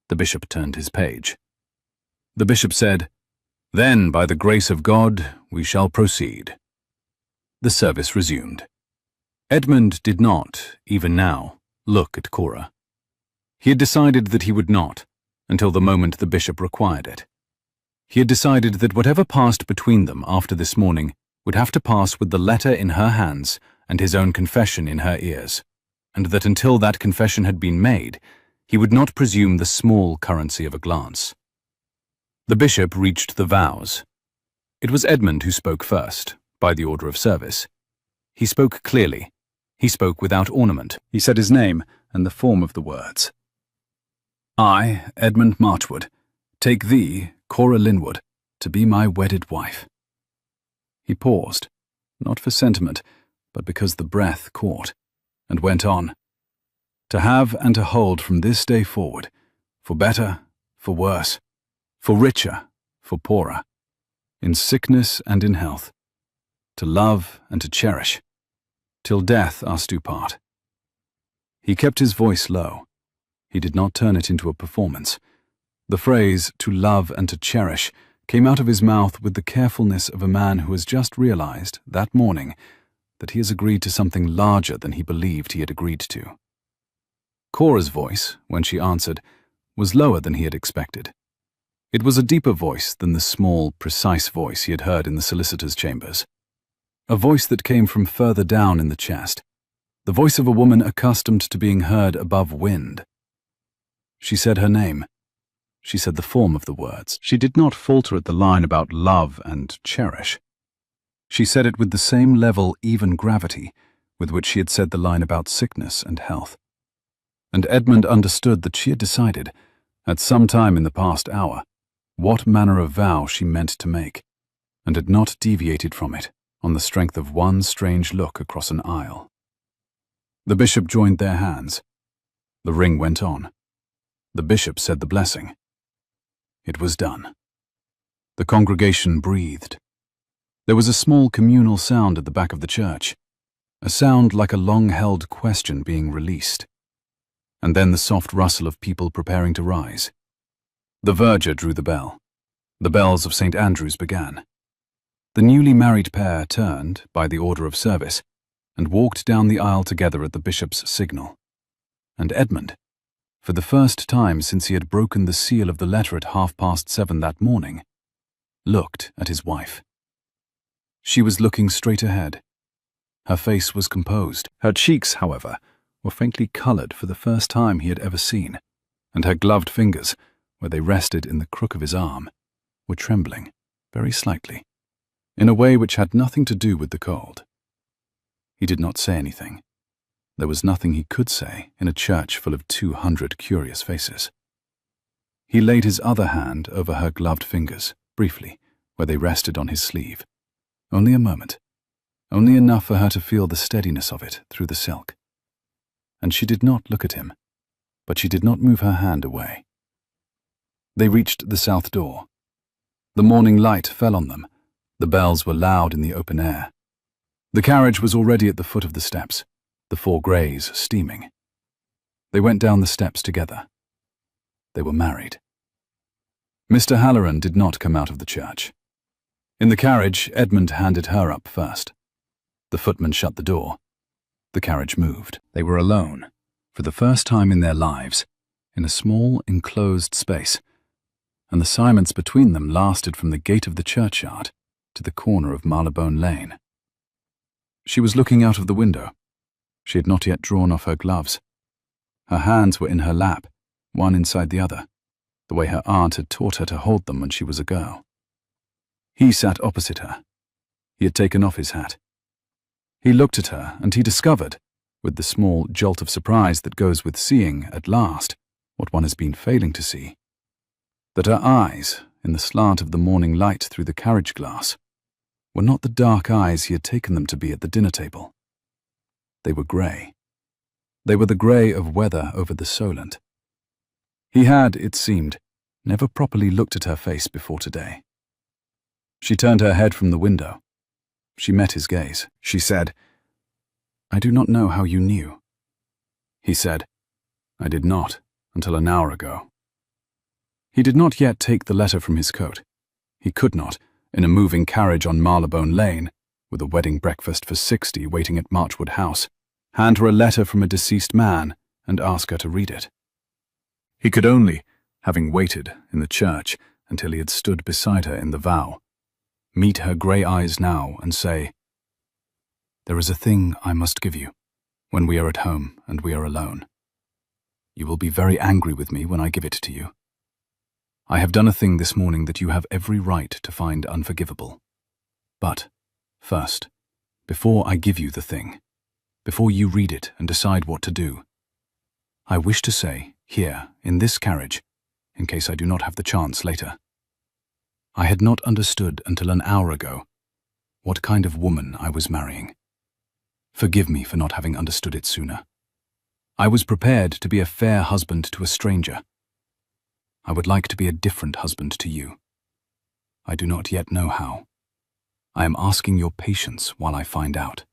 The bishop turned his page. The bishop said, "Then, by the grace of God, we shall proceed." The service resumed. Edmund did not, even now, look at Cora. He had decided that he would not, until the moment the bishop required it. He had decided that whatever passed between them after this morning would have to pass with the letter in her hands and his own confession in her ears, and that until that confession had been made, he would not presume the small currency of a glance. The bishop reached the vows. It was Edmund who spoke first, by the order of service. He spoke clearly. He spoke without ornament. He said his name and the form of the words. "I, Edmund Marchwood, take thee, Cora Linwood, to be my wedded wife." He paused, not for sentiment, but because the breath caught, and went on. "To have and to hold from this day forward, for better, for worse, for richer, for poorer, in sickness and in health, to love and to cherish, till death us do part." He kept his voice low. He did not turn it into a performance. The phrase, "to love and to cherish," came out of his mouth with the carefulness of a man who has just realized, that morning, that he has agreed to something larger than he believed he had agreed to. Cora's voice, when she answered, was lower than he had expected. It was a deeper voice than the small, precise voice he had heard in the solicitor's chambers. A voice that came from further down in the chest, the voice of a woman accustomed to being heard above wind. She said her name. She said the form of the words. She did not falter at the line about love and cherish. She said it with the same level, even gravity with which she had said the line about sickness and health. And Edmund understood that she had decided, at some time in the past hour, what manner of vow she meant to make, and had not deviated from it on the strength of one strange look across an aisle. The bishop joined their hands. The ring went on. The bishop said the blessing. It was done. The congregation breathed. There was a small communal sound at the back of the church, a sound like a long-held question being released, and then the soft rustle of people preparing to rise. The verger drew the bell. The bells of St. Andrew's began. The newly married pair turned, by the order of service, and walked down the aisle together at the bishop's signal. And Edmund, for the first time since he had broken the seal of the letter at 7:30 that morning, looked at his wife. She was looking straight ahead. Her face was composed. Her cheeks, however, were faintly coloured for the first time he had ever seen, and her gloved fingers, where they rested in the crook of his arm, were trembling, very slightly, in a way which had nothing to do with the cold. He did not say anything. There was nothing he could say in a church full of 200 curious faces. He laid his other hand over her gloved fingers, briefly, where they rested on his sleeve. Only a moment, only enough for her to feel the steadiness of it through the silk. And she did not look at him, but she did not move her hand away. They reached the south door. The morning light fell on them. The bells were loud in the open air. The carriage was already at the foot of the steps, the 4 greys steaming. They went down the steps together. They were married. Mr. Halloran did not come out of the church. In the carriage, Edmund handed her up first. The footman shut the door. The carriage moved. They were alone, for the first time in their lives, in a small, enclosed space, and the silence between them lasted from the gate of the churchyard to the corner of Marylebone Lane. She was looking out of the window. She had not yet drawn off her gloves. Her hands were in her lap, one inside the other, the way her aunt had taught her to hold them when she was a girl. He sat opposite her. He had taken off his hat. He looked at her, and he discovered, with the small jolt of surprise that goes with seeing, at last, what one has been failing to see, that her eyes, in the slant of the morning light through the carriage glass, were not the dark eyes he had taken them to be at the dinner table. They were grey. They were the grey of weather over the Solent. He had, it seemed, never properly looked at her face before today. She turned her head from the window. She met his gaze. She said, "I do not know how you knew." He said, "I did not, until an hour ago." He did not yet take the letter from his coat. He could not, in a moving carriage on Marylebone Lane, with a wedding breakfast for 60 waiting at Marchwood House, hand her a letter from a deceased man and ask her to read it. He could only, having waited in the church until he had stood beside her in the vow, meet her grey eyes now and say, "There is a thing I must give you, when we are at home and we are alone. You will be very angry with me when I give it to you. I have done a thing this morning that you have every right to find unforgivable. But, first, before I give you the thing, before you read it and decide what to do, I wish to say, here, in this carriage, in case I do not have the chance later, I had not understood until an hour ago what kind of woman I was marrying. Forgive me for not having understood it sooner. I was prepared to be a fair husband to a stranger. I would like to be a different husband to you. I do not yet know how. I am asking your patience while I find out."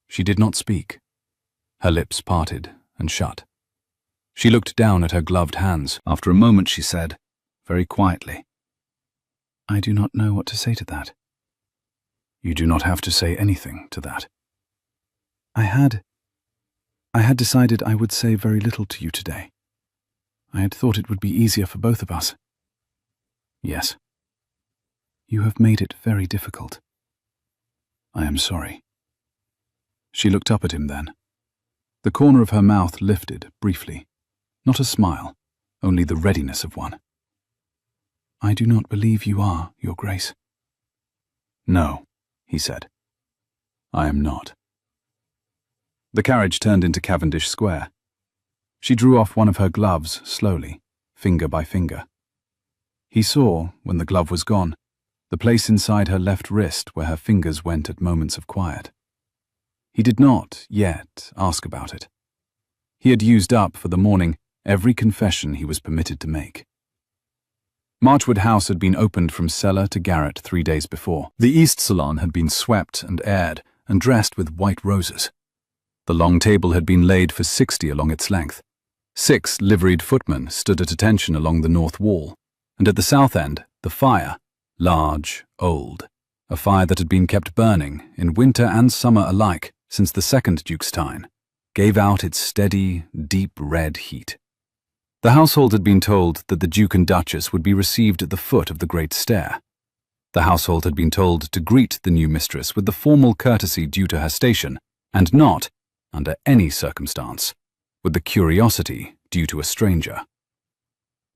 She did not speak. Her lips parted and shut. She looked down at her gloved hands. After a moment she said, very quietly, "I do not know what to say to that." "You do not have to say anything to that." I had decided I would say very little to you today. I had thought it would be easier for both of us." "Yes." "You have made it very difficult." "I am sorry." She looked up at him then. The corner of her mouth lifted, briefly. Not a smile, only the readiness of one. "I do not believe you are, Your Grace." "No," he said. "I am not." The carriage turned into Cavendish Square. She drew off one of her gloves slowly, finger by finger. He saw, when the glove was gone, the place inside her left wrist where her fingers went at moments of quiet. He did not, yet, ask about it. He had used up, for the morning, every confession he was permitted to make. Marchwood House had been opened from cellar to garret 3 days before. The east salon had been swept and aired and dressed with white roses. The long table had been laid for 60 along its length. 6 liveried footmen stood at attention along the north wall, and at the south end, the fire, large, old, a fire that had been kept burning, in winter and summer alike, since the second Duke's time, gave out its steady, deep red heat. The household had been told that the Duke and Duchess would be received at the foot of the great stair. The household had been told to greet the new mistress with the formal courtesy due to her station, and not, under any circumstance, with the curiosity due to a stranger.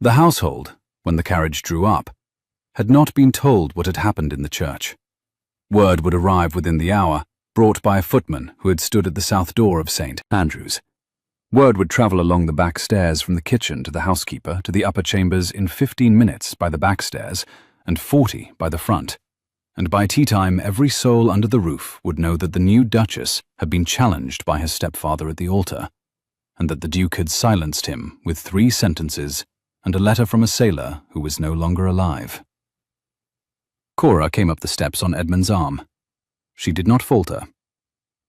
The household, when the carriage drew up, had not been told what had happened in the church. Word would arrive within the hour, brought by a footman who had stood at the south door of St. Andrew's. Word would travel along the back stairs from the kitchen to the housekeeper to the upper chambers in 15 minutes by the back stairs and 40 by the front, and by tea-time every soul under the roof would know that the new Duchess had been challenged by her stepfather at the altar, and that the Duke had silenced him with 3 sentences and a letter from a sailor who was no longer alive. Cora came up the steps on Edmund's arm. She did not falter.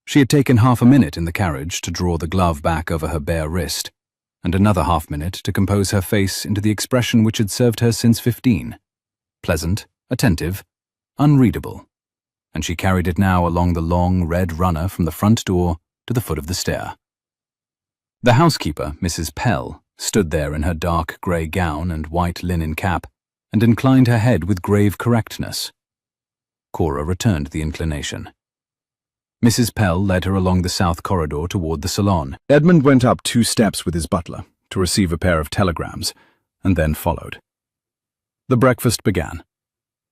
She had taken half a minute in the carriage to draw the glove back over her bare wrist, and another half-minute to compose her face into the expression which had served her since 15. Pleasant, attentive, unreadable, and she carried it now along the long red runner from the front door to the foot of the stair. The housekeeper, Mrs. Pell, stood there in her dark grey gown and white linen cap, and inclined her head with grave correctness. Cora returned the inclination. Mrs. Pell led her along the south corridor toward the salon. Edmund went up 2 steps with his butler to receive a pair of telegrams, and then followed. The breakfast began.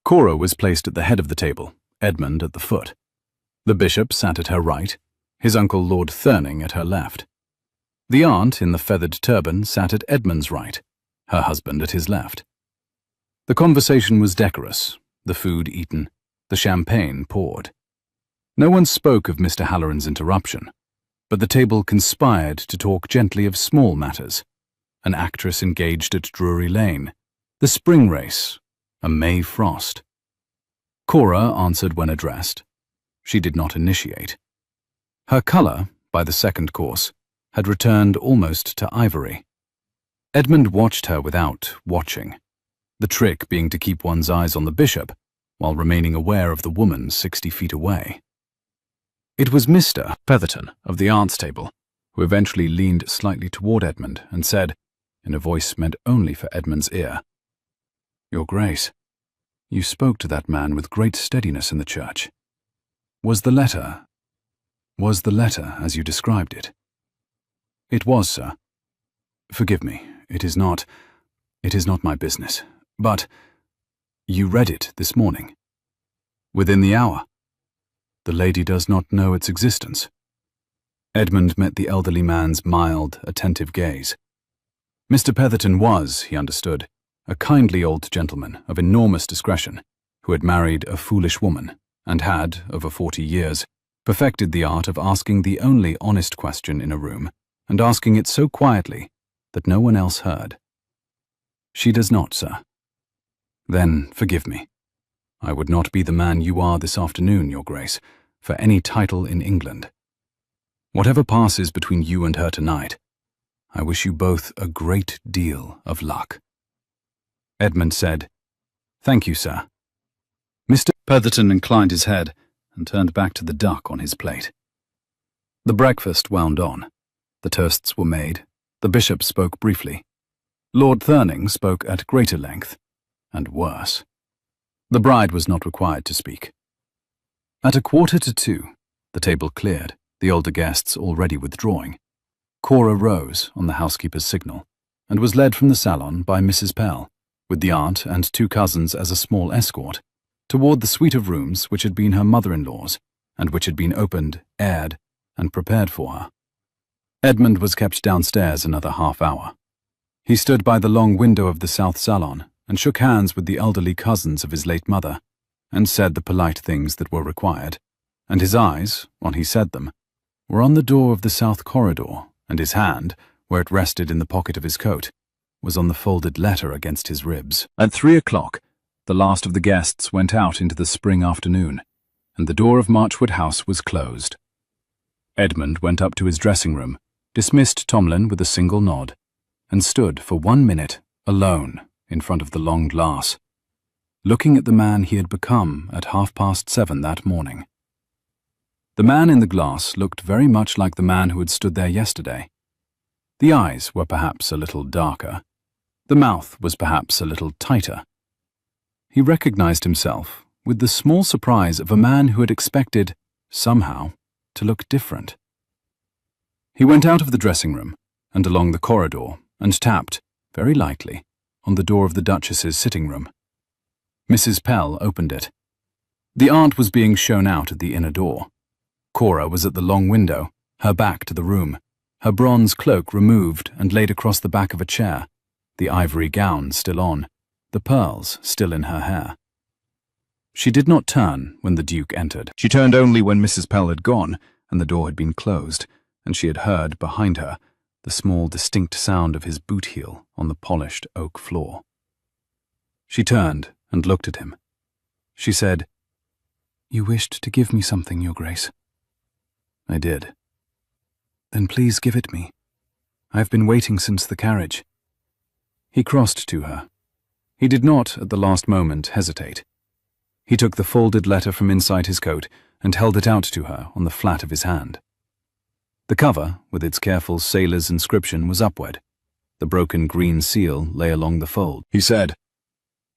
Cora was placed at the head of the table, Edmund at the foot. The bishop sat at her right, his uncle Lord Thurning at her left. The aunt in the feathered turban sat at Edmund's right, her husband at his left. The conversation was decorous, the food eaten, the champagne poured. No one spoke of Mr. Halloran's interruption, but the table conspired to talk gently of small matters: an actress engaged at Drury Lane, the spring race, a May frost. Cora answered when addressed. She did not initiate. Her colour, by the second course, had returned almost to ivory. Edmund watched her without watching, the trick being to keep one's eyes on the bishop while remaining aware of the woman 60 feet away. It was Mr. Petherton of the aunt's table who eventually leaned slightly toward Edmund and said, in a voice meant only for Edmund's ear, "Your Grace, you spoke to that man with great steadiness in the church. Was the letter as you described it?" "It was, sir. Forgive me, it is not my business. But you read it this morning?" "Within the hour. The lady does not know its existence." Edmund met the elderly man's mild, attentive gaze. Mr. Petherton was, he understood, a kindly old gentleman of enormous discretion, who had married a foolish woman, and had, over 40 years, perfected the art of asking the only honest question in a room, and asking it so quietly that no one else heard. "She does not, sir." "Then forgive me. I would not be the man you are this afternoon, Your Grace, for any title in England. Whatever passes between you and her tonight, I wish you both a great deal of luck." Edmund said, "Thank you, sir." Mr. Petherton inclined his head and turned back to the duck on his plate. The breakfast wound on. The toasts were made. The bishop spoke briefly. Lord Thurning spoke at greater length, and worse. The bride was not required to speak. At 1:45, the table cleared, the older guests already withdrawing. Cora rose on the housekeeper's signal, and was led from the salon by Mrs. Pell, with the aunt and 2 cousins as a small escort, toward the suite of rooms which had been her mother-in-law's, and which had been opened, aired, and prepared for her. Edmund was kept downstairs another half hour. He stood by the long window of the south salon, and shook hands with the elderly cousins of his late mother, and said the polite things that were required, and his eyes, while he said them, were on the door of the south corridor, and his hand, where it rested in the pocket of his coat, was on the folded letter against his ribs. At 3 o'clock, the last of the guests went out into the spring afternoon, and the door of Marchwood House was closed. Edmund went up to his dressing room, dismissed Tomlin with a single nod, and stood for 1 minute alone in front of the long glass, looking at the man he had become at 7:30 that morning. The man in the glass looked very much like the man who had stood there yesterday. The eyes were perhaps a little darker. The mouth was perhaps a little tighter. He recognized himself with the small surprise of a man who had expected, somehow, to look different. He went out of the dressing room and along the corridor and tapped, very lightly, on the door of the Duchess's sitting room. Mrs. Pell opened it. The aunt was being shown out at the inner door. Cora was at the long window, her back to the room, her bronze cloak removed and laid across the back of a chair, the ivory gown still on, the pearls still in her hair. She did not turn when the Duke entered. She turned only when Mrs. Pell had gone and the door had been closed, and she had heard, behind her, the small distinct sound of his boot heel on the polished oak floor. She turned and looked at him. She said, "You wished to give me something, Your Grace." "I did." "Then please give it me. I have been waiting since the carriage." He crossed to her. He did not, at the last moment, hesitate. He took the folded letter from inside his coat and held it out to her on the flat of his hand. The cover, with its careful sailor's inscription, was upward. The broken green seal lay along the fold. He said,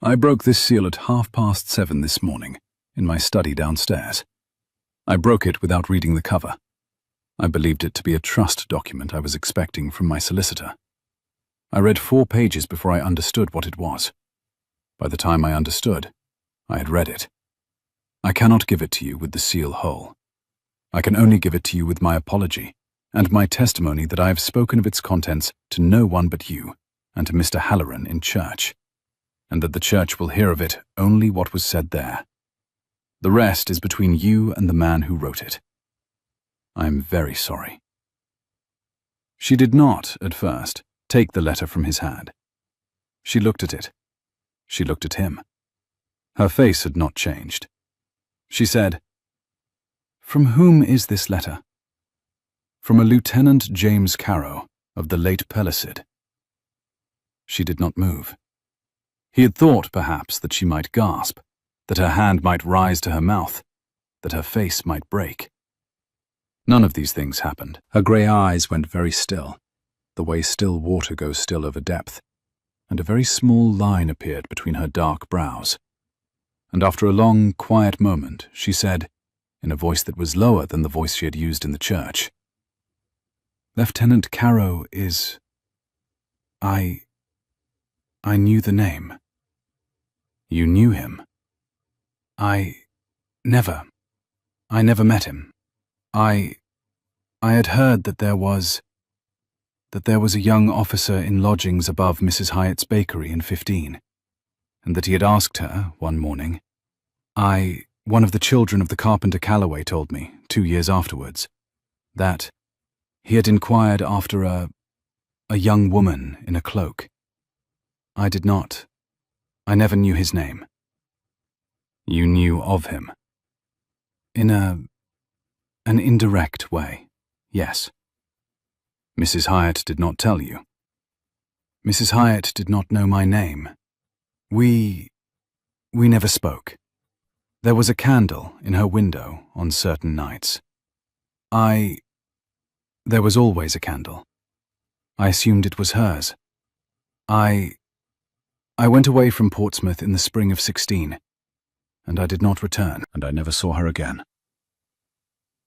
"I broke this seal at 7:30 this morning, in my study downstairs. I broke it without reading the cover. I believed it to be a trust document I was expecting from my solicitor. I read 4 pages before I understood what it was. By the time I understood, I had read it. I cannot give it to you with the seal whole. I can only give it to you with my apology, and my testimony that I have spoken of its contents to no one but you, and to Mr. Halloran in church, and that the church will hear of it only what was said there. The rest is between you and the man who wrote it. I am very sorry." She did not, at first, take the letter from his hand. She looked at it. She looked at him. Her face had not changed. She said, "From whom is this letter?" "From a Lieutenant James Carow, of the late Pellicid." She did not move. He had thought, perhaps, that she might gasp, that her hand might rise to her mouth, that her face might break. None of these things happened. Her grey eyes went very still, the way still water goes still over depth, and a very small line appeared between her dark brows. And after a long, quiet moment, she said, in a voice that was lower than the voice she had used in the church, "Lieutenant Carow is... I knew the name." "You knew him?" I never met him. I had heard that there was a young officer in lodgings above Mrs. Hyatt's bakery in 15, and that he had asked her, one morning, one of the children of the carpenter Calloway told me, 2 years afterwards, that he had inquired after a young woman in a cloak. I never knew his name." "You knew of him?" "In an indirect way, yes." "Mrs. Hyatt did not tell you?" "Mrs. Hyatt did not know my name. We never spoke. There was a candle in her window on certain nights. There was always a candle. I assumed it was hers. I went away from Portsmouth in the spring of 16, and I did not return, and I never saw her again."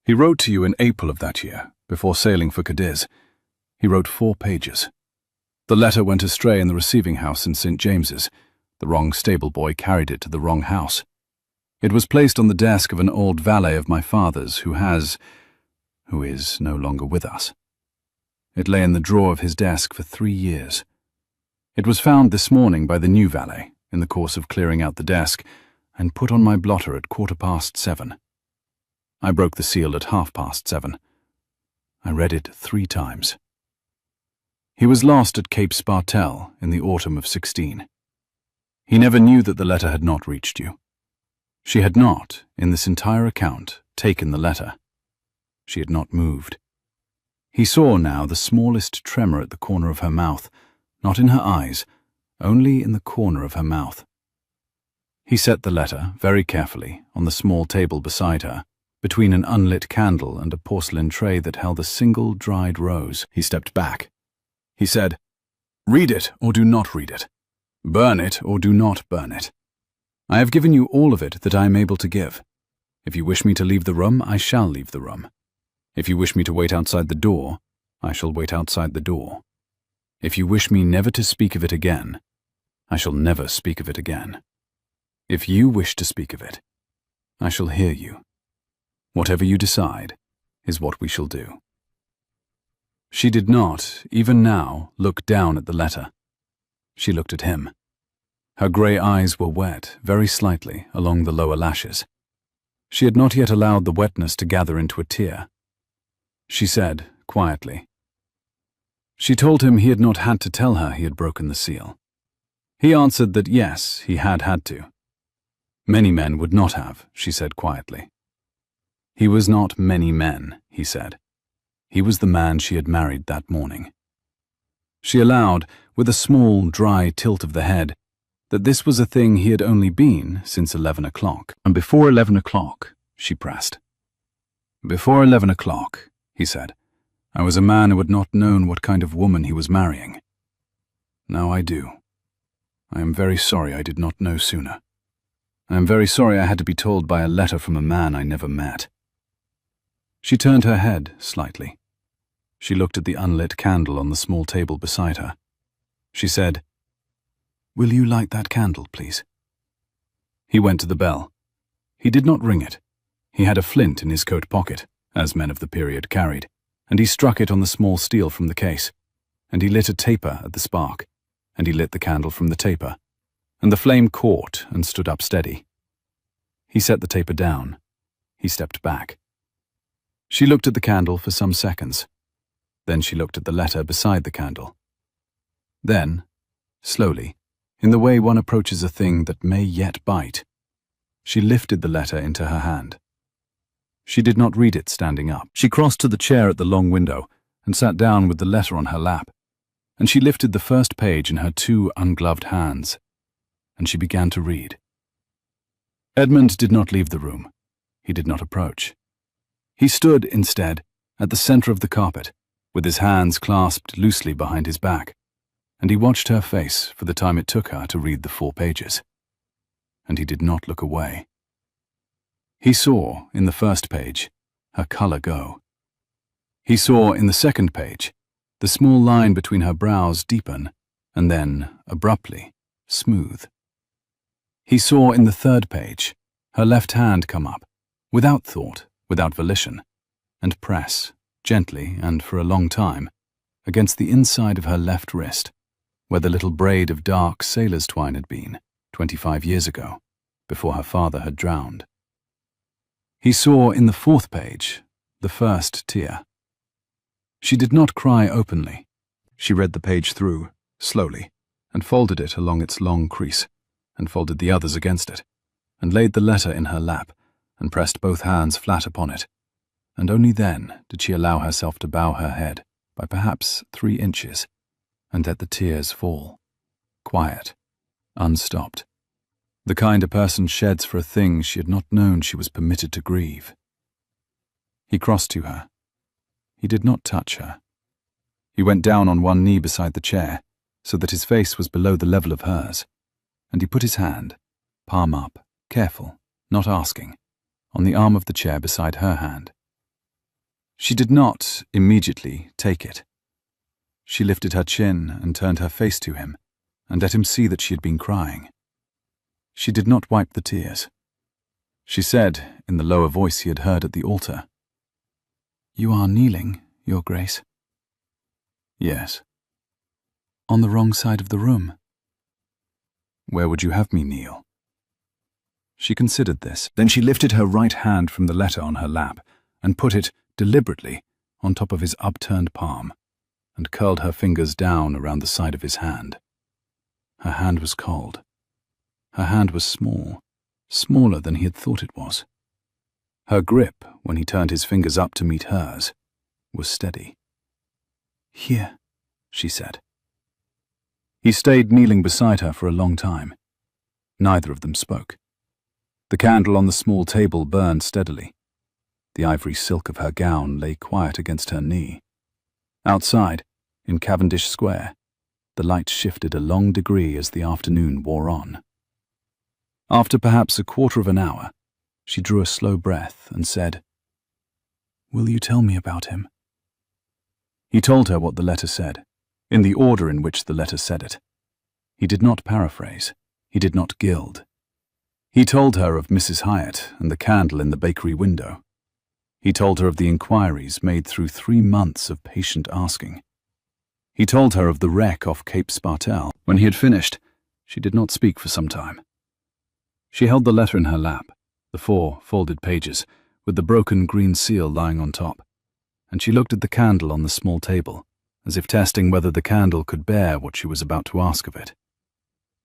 He wrote to you in April of that year, before sailing for Cadiz. He wrote 4 pages. The letter went astray in the receiving house in St. James's. The wrong stable boy carried it to the wrong house. It was placed on the desk of an old valet of my father's who is no longer with us. It lay in the drawer of his desk for 3 years. It was found this morning by the new valet in the course of clearing out the desk and put on my blotter at 7:15. I broke the seal at 7:30. I read it 3 times. He was lost at Cape Spartel in the autumn of 16. He never knew that the letter had not reached you. She had not, in this entire account, taken the letter. She had not moved. He saw now the smallest tremor at the corner of her mouth, not in her eyes, only in the corner of her mouth. He set the letter, very carefully, on the small table beside her, between an unlit candle and a porcelain tray that held a single dried rose. He stepped back. He said, "Read it or do not read it. Burn it or do not burn it. I have given you all of it that I am able to give. If you wish me to leave the room, I shall leave the room. If you wish me to wait outside the door, I shall wait outside the door. If you wish me never to speak of it again, I shall never speak of it again. If you wish to speak of it, I shall hear you. Whatever you decide is what we shall do." She did not, even now, look down at the letter. She looked at him. Her grey eyes were wet, very slightly, along the lower lashes. She had not yet allowed the wetness to gather into a tear. She said, quietly. She told him he had not had to tell her he had broken the seal. He answered that yes, he had had to. Many men would not have, she said quietly. He was not many men, he said. He was the man she had married that morning. She allowed, with a small, dry tilt of the head, that this was a thing he had only been since 11 o'clock. And before 11 o'clock, she pressed. Before 11 o'clock, he said, I was a man who had not known what kind of woman he was marrying. Now I do. I am very sorry I did not know sooner. I am very sorry I had to be told by a letter from a man I never met. She turned her head slightly. She looked at the unlit candle on the small table beside her. She said, "Will you light that candle, please?" He went to the bell. He did not ring it. He had a flint in his coat pocket, as men of the period carried, and he struck it on the small steel from the case, and he lit a taper at the spark, and he lit the candle from the taper, and the flame caught and stood up steady. He set the taper down. He stepped back. She looked at the candle for some seconds. Then she looked at the letter beside the candle. Then, slowly, in the way one approaches a thing that may yet bite, she lifted the letter into her hand. She did not read it standing up. She crossed to the chair at the long window and sat down with the letter on her lap, and she lifted the first page in her 2 ungloved hands, and she began to read. Edmund did not leave the room. He did not approach. He stood, instead, at the center of the carpet, with his hands clasped loosely behind his back, and he watched her face for the time it took her to read the 4 pages. And he did not look away. He saw, in the first page, her color go. He saw, in the second page, the small line between her brows deepen, and then, abruptly, smooth. He saw, in the third page, her left hand come up, without thought, without volition, and press, gently and for a long time, against the inside of her left wrist, where the little braid of dark sailor's twine had been, 25 years ago, before her father had drowned. He saw in the 4th page the first tear. She did not cry openly. She read the page through, slowly, and folded it along its long crease, and folded the others against it, and laid the letter in her lap, and pressed both hands flat upon it, and only then did she allow herself to bow her head by perhaps 3 inches, and let the tears fall, quiet, unstopped, the kind a person sheds for a thing she had not known she was permitted to grieve. He crossed to her. He did not touch her. He went down on one knee beside the chair, so that his face was below the level of hers, and he put his hand, palm up, careful, not asking, on the arm of the chair beside her hand. She did not, immediately, take it. She lifted her chin and turned her face to him, and let him see that she had been crying. She did not wipe the tears. She said, in the lower voice he had heard at the altar, "You are kneeling, Your Grace?" "Yes." on the wrong side of the room." "Where would you have me kneel?" She considered this. Then she lifted her right hand from the letter on her lap and put it, deliberately, on top of his upturned palm, and curled her fingers down around the side of his hand. Her hand was cold. Her hand was small, smaller than he had thought it was. Her grip, when he turned his fingers up to meet hers, was steady. "Here," she said. He stayed kneeling beside her for a long time. Neither of them spoke. The candle on the small table burned steadily. The ivory silk of her gown lay quiet against her knee. Outside, in Cavendish Square, the light shifted a long degree as the afternoon wore on. After perhaps a quarter of an hour, she drew a slow breath and said, "Will you tell me about him?" He told her what the letter said, in the order in which the letter said it. He did not paraphrase. He did not gild. He told her of Mrs. Hyatt and the candle in the bakery window. He told her of the inquiries made through 3 months of patient asking. He told her of the wreck off Cape Spartel. When he had finished, she did not speak for some time. She held the letter in her lap, the 4 folded pages, with the broken green seal lying on top, and she looked at the candle on the small table, as if testing whether the candle could bear what she was about to ask of it.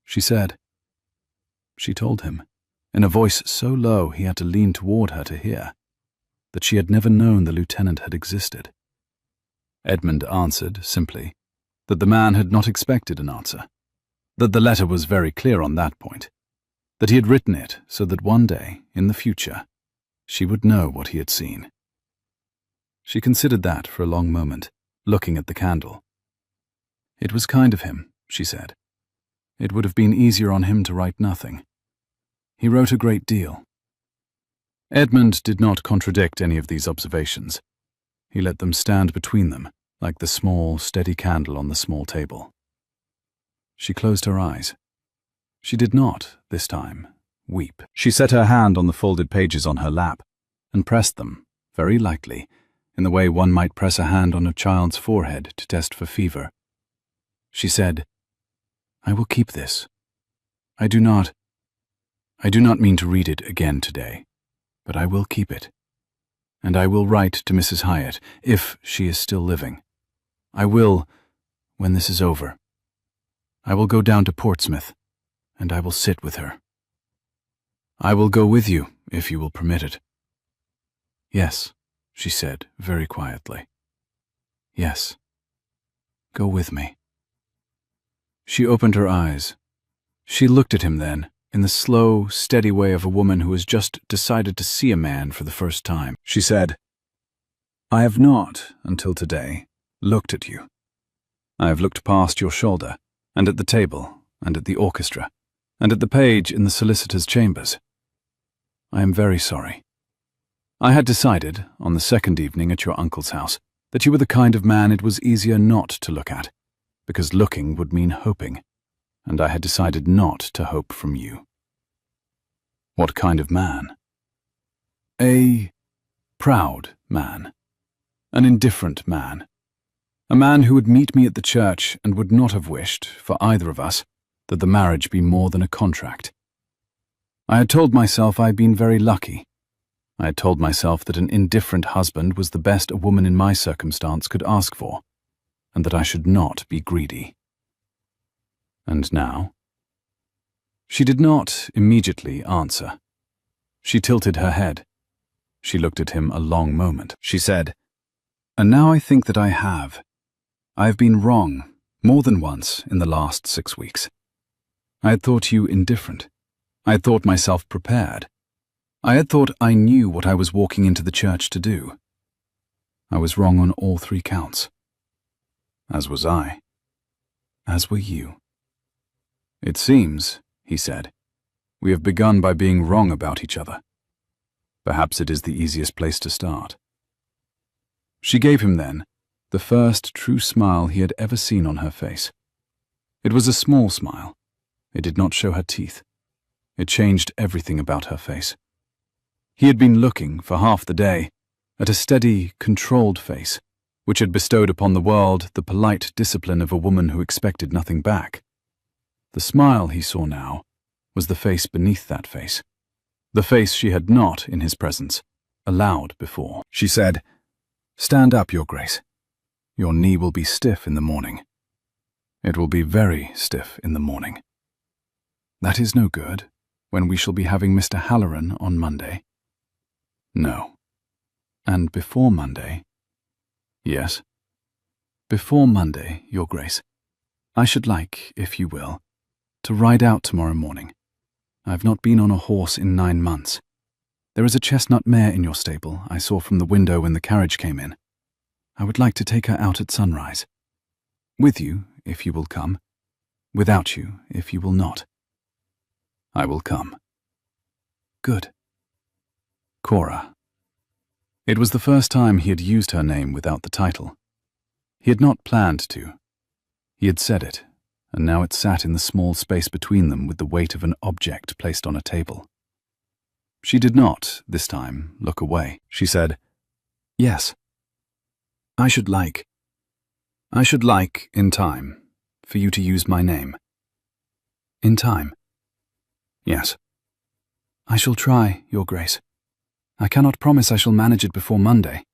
She told him, in a voice so low he had to lean toward her to hear, that she had never known the lieutenant had existed. Edmund answered, simply, that the man had not expected an answer, that the letter was very clear on that point, that he had written it so that one day, in the future, she would know what he had seen. She considered that for a long moment, looking at the candle. It was kind of him, she said. It would have been easier on him to write nothing. He wrote a great deal. Edmund did not contradict any of these observations. He let them stand between them, like the small, steady candle on the small table. She closed her eyes. She did not, this time, weep. She set her hand on the folded pages on her lap and pressed them, very lightly, in the way one might press a hand on a child's forehead to test for fever. She said, "I will keep this. I do not mean to read it again today, but I will keep it. And I will write to Mrs. Hyatt, if she is still living. I will, when this is over. I will go down to Portsmouth, and I will sit with her. I will go with you, if you will permit it." "Yes," she said very quietly. "Yes. Go with me." She opened her eyes. She looked at him then, in the slow, steady way of a woman who has just decided to see a man for the first time. She said, "I have not, until today, looked at you. I have looked past your shoulder, and at the table, and at the orchestra, and at the page in the solicitor's chambers. I am very sorry. I had decided, on the second evening at your uncle's house, that you were the kind of man it was easier not to look at, because looking would mean hoping, and I had decided not to hope from you." "What kind of man?" "A proud man. An indifferent man. A man who would meet me at the church and would not have wished, for either of us, that the marriage be more than a contract. I had told myself I had been very lucky. I had told myself that an indifferent husband was the best a woman in my circumstance could ask for, and that I should not be greedy. And now?" She did not immediately answer. She tilted her head. She looked at him a long moment. She said, "And now I think that I have. I have been wrong, more than once, in the last 6 weeks. I had thought you indifferent. I had thought myself prepared. I had thought I knew what I was walking into the church to do. I was wrong on all 3 counts. As was I. As were you. It seems," he said, "we have begun by being wrong about each other. Perhaps it is the easiest place to start." She gave him then the first true smile he had ever seen on her face. It was a small smile. It did not show her teeth. It changed everything about her face. He had been looking, for half the day, at a steady, controlled face, which had bestowed upon the world the polite discipline of a woman who expected nothing back. The smile he saw now was the face beneath that face, the face she had not, in his presence, allowed before. She said, "Stand up, Your Grace. Your knee will be stiff in the morning. It will be very stiff in the morning. That is no good, when we shall be having Mr. Halloran on Monday." "No." "And before Monday?" "Yes." "Before Monday, Your Grace, I should like, if you will, to ride out tomorrow morning. I have not been on a horse in 9 months. There is a chestnut mare in your stable I saw from the window when the carriage came in. I would like to take her out at sunrise. With you, if you will come. Without you, if you will not." "I will come." "Good." Cora. It was the first time he had used her name without the title. He had not planned to. He had said it, and now it sat in the small space between them with the weight of an object placed on a table. She did not, this time, look away. She said, "Yes. I should like, in time, for you to use my name." "In time?" "Yes." "I shall try, Your Grace. I cannot promise I shall manage it before Monday."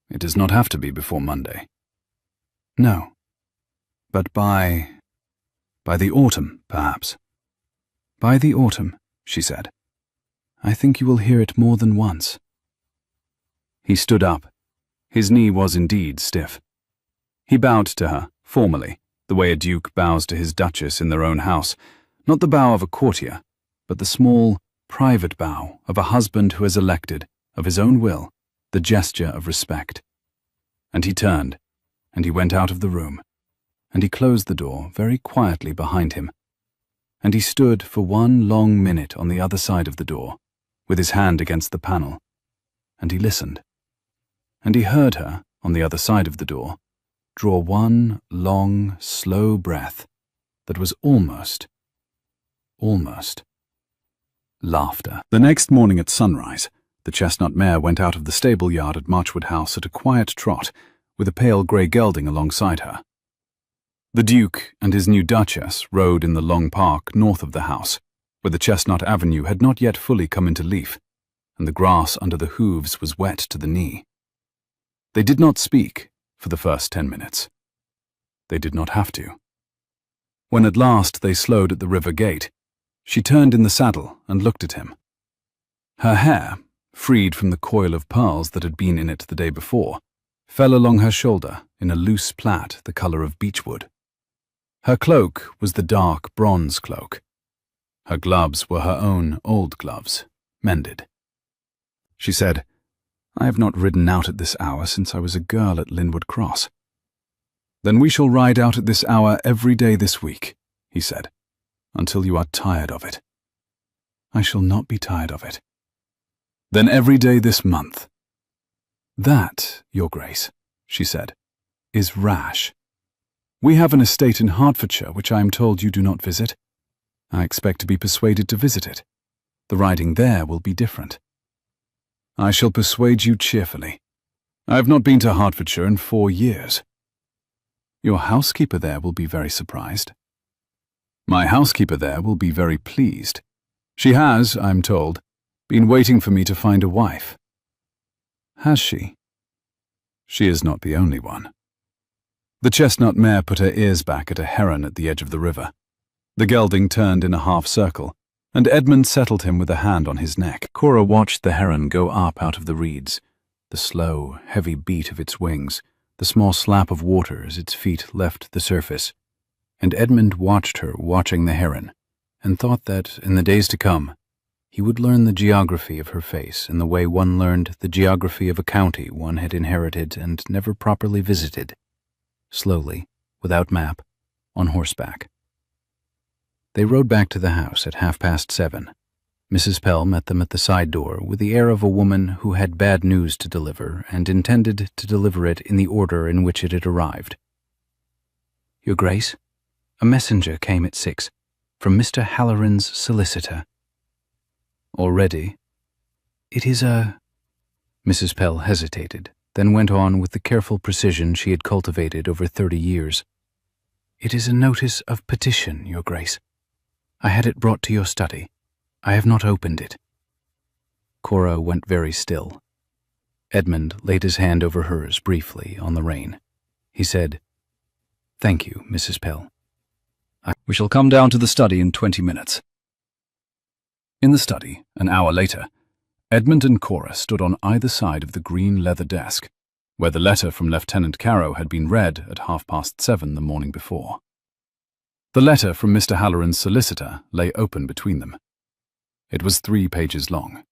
"It does not have to be before Monday." "No. But by the autumn, perhaps." "By the autumn," she said. "I think you will hear it more than once." He stood up. His knee was indeed stiff. He bowed to her, formally, the way a duke bows to his duchess in their own house, not the bow of a courtier, but the small, private bow of a husband who has elected, of his own will, the gesture of respect. And he turned, and he went out of the room, and he closed the door very quietly behind him, and he stood for 1 long minute on the other side of the door, with his hand against the panel, and he listened, and he heard her, on the other side of the door, draw 1 long, slow breath that was almost laughter. The next morning at sunrise, the chestnut mare went out of the stable yard at Marchwood House at a quiet trot, with a pale grey gelding alongside her. The Duke and his new Duchess rode in the long park north of the house, where the chestnut avenue had not yet fully come into leaf, and the grass under the hooves was wet to the knee. They did not speak for the first 10 minutes. They did not have to. When at last they slowed at the river gate, she turned in the saddle and looked at him. Her hair, freed from the coil of pearls that had been in it the day before, fell along her shoulder in a loose plait the colour of beechwood. Her cloak was the dark bronze cloak. Her gloves were her own old gloves, mended. She said, "I have not ridden out at this hour since I was a girl at Linwood Cross." "Then we shall ride out at this hour every day this week," he said, "until you are tired of it." "I shall not be tired of it." "Then every day this month." "That, Your Grace," she said, "is rash. We have an estate in Hertfordshire which I am told you do not visit. I expect to be persuaded to visit it. The riding there will be different." "I shall persuade you cheerfully. I have not been to Hertfordshire in 4 years." "Your housekeeper there will be very surprised." "My housekeeper there will be very pleased. She has, I am told, been waiting for me to find a wife." "Has she?" "She is not the only one." The chestnut mare put her ears back at a heron at the edge of the river. The gelding turned in a half-circle, and Edmund settled him with a hand on his neck. Cora watched the heron go up out of the reeds, the slow, heavy beat of its wings, the small slap of water as its feet left the surface, and Edmund watched her watching the heron, and thought that, in the days to come, he would learn the geography of her face in the way one learned the geography of a county one had inherited and never properly visited, slowly, without map, on horseback. They rode back to the house at 7:30. Mrs. Pell met them at the side door with the air of a woman who had bad news to deliver and intended to deliver it in the order in which it had arrived. "Your Grace, a messenger came at 6 from Mr. Halloran's solicitor." "Already?" "It is a—" Mrs. Pell hesitated, then went on with the careful precision she had cultivated over 30 years. "It is a notice of petition, Your Grace. I had it brought to your study. I have not opened it." Cora went very still. Edmund laid his hand over hers briefly on the rein. He said, "Thank you, Mrs. Pell. We shall come down to the study in 20 minutes. In the study, an hour later, Edmund and Cora stood on either side of the green leather desk, where the letter from Lieutenant Carrow had been read at 7:30 the morning before. The letter from Mr. Halloran's solicitor lay open between them. It was 3 pages long.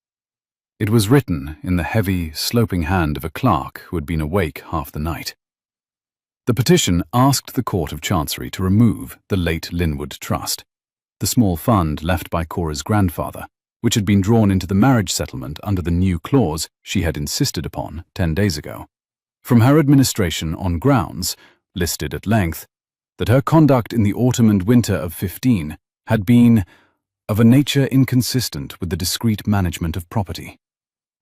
It was written in the heavy, sloping hand of a clerk who had been awake half the night. The petition asked the Court of Chancery to remove the late Linwood Trust, the small fund left by Cora's grandfather, which had been drawn into the marriage settlement under the new clause she had insisted upon 10 days ago, from her administration on grounds, listed at length, that her conduct in the autumn and winter of 15 had been of a nature inconsistent with the discreet management of property,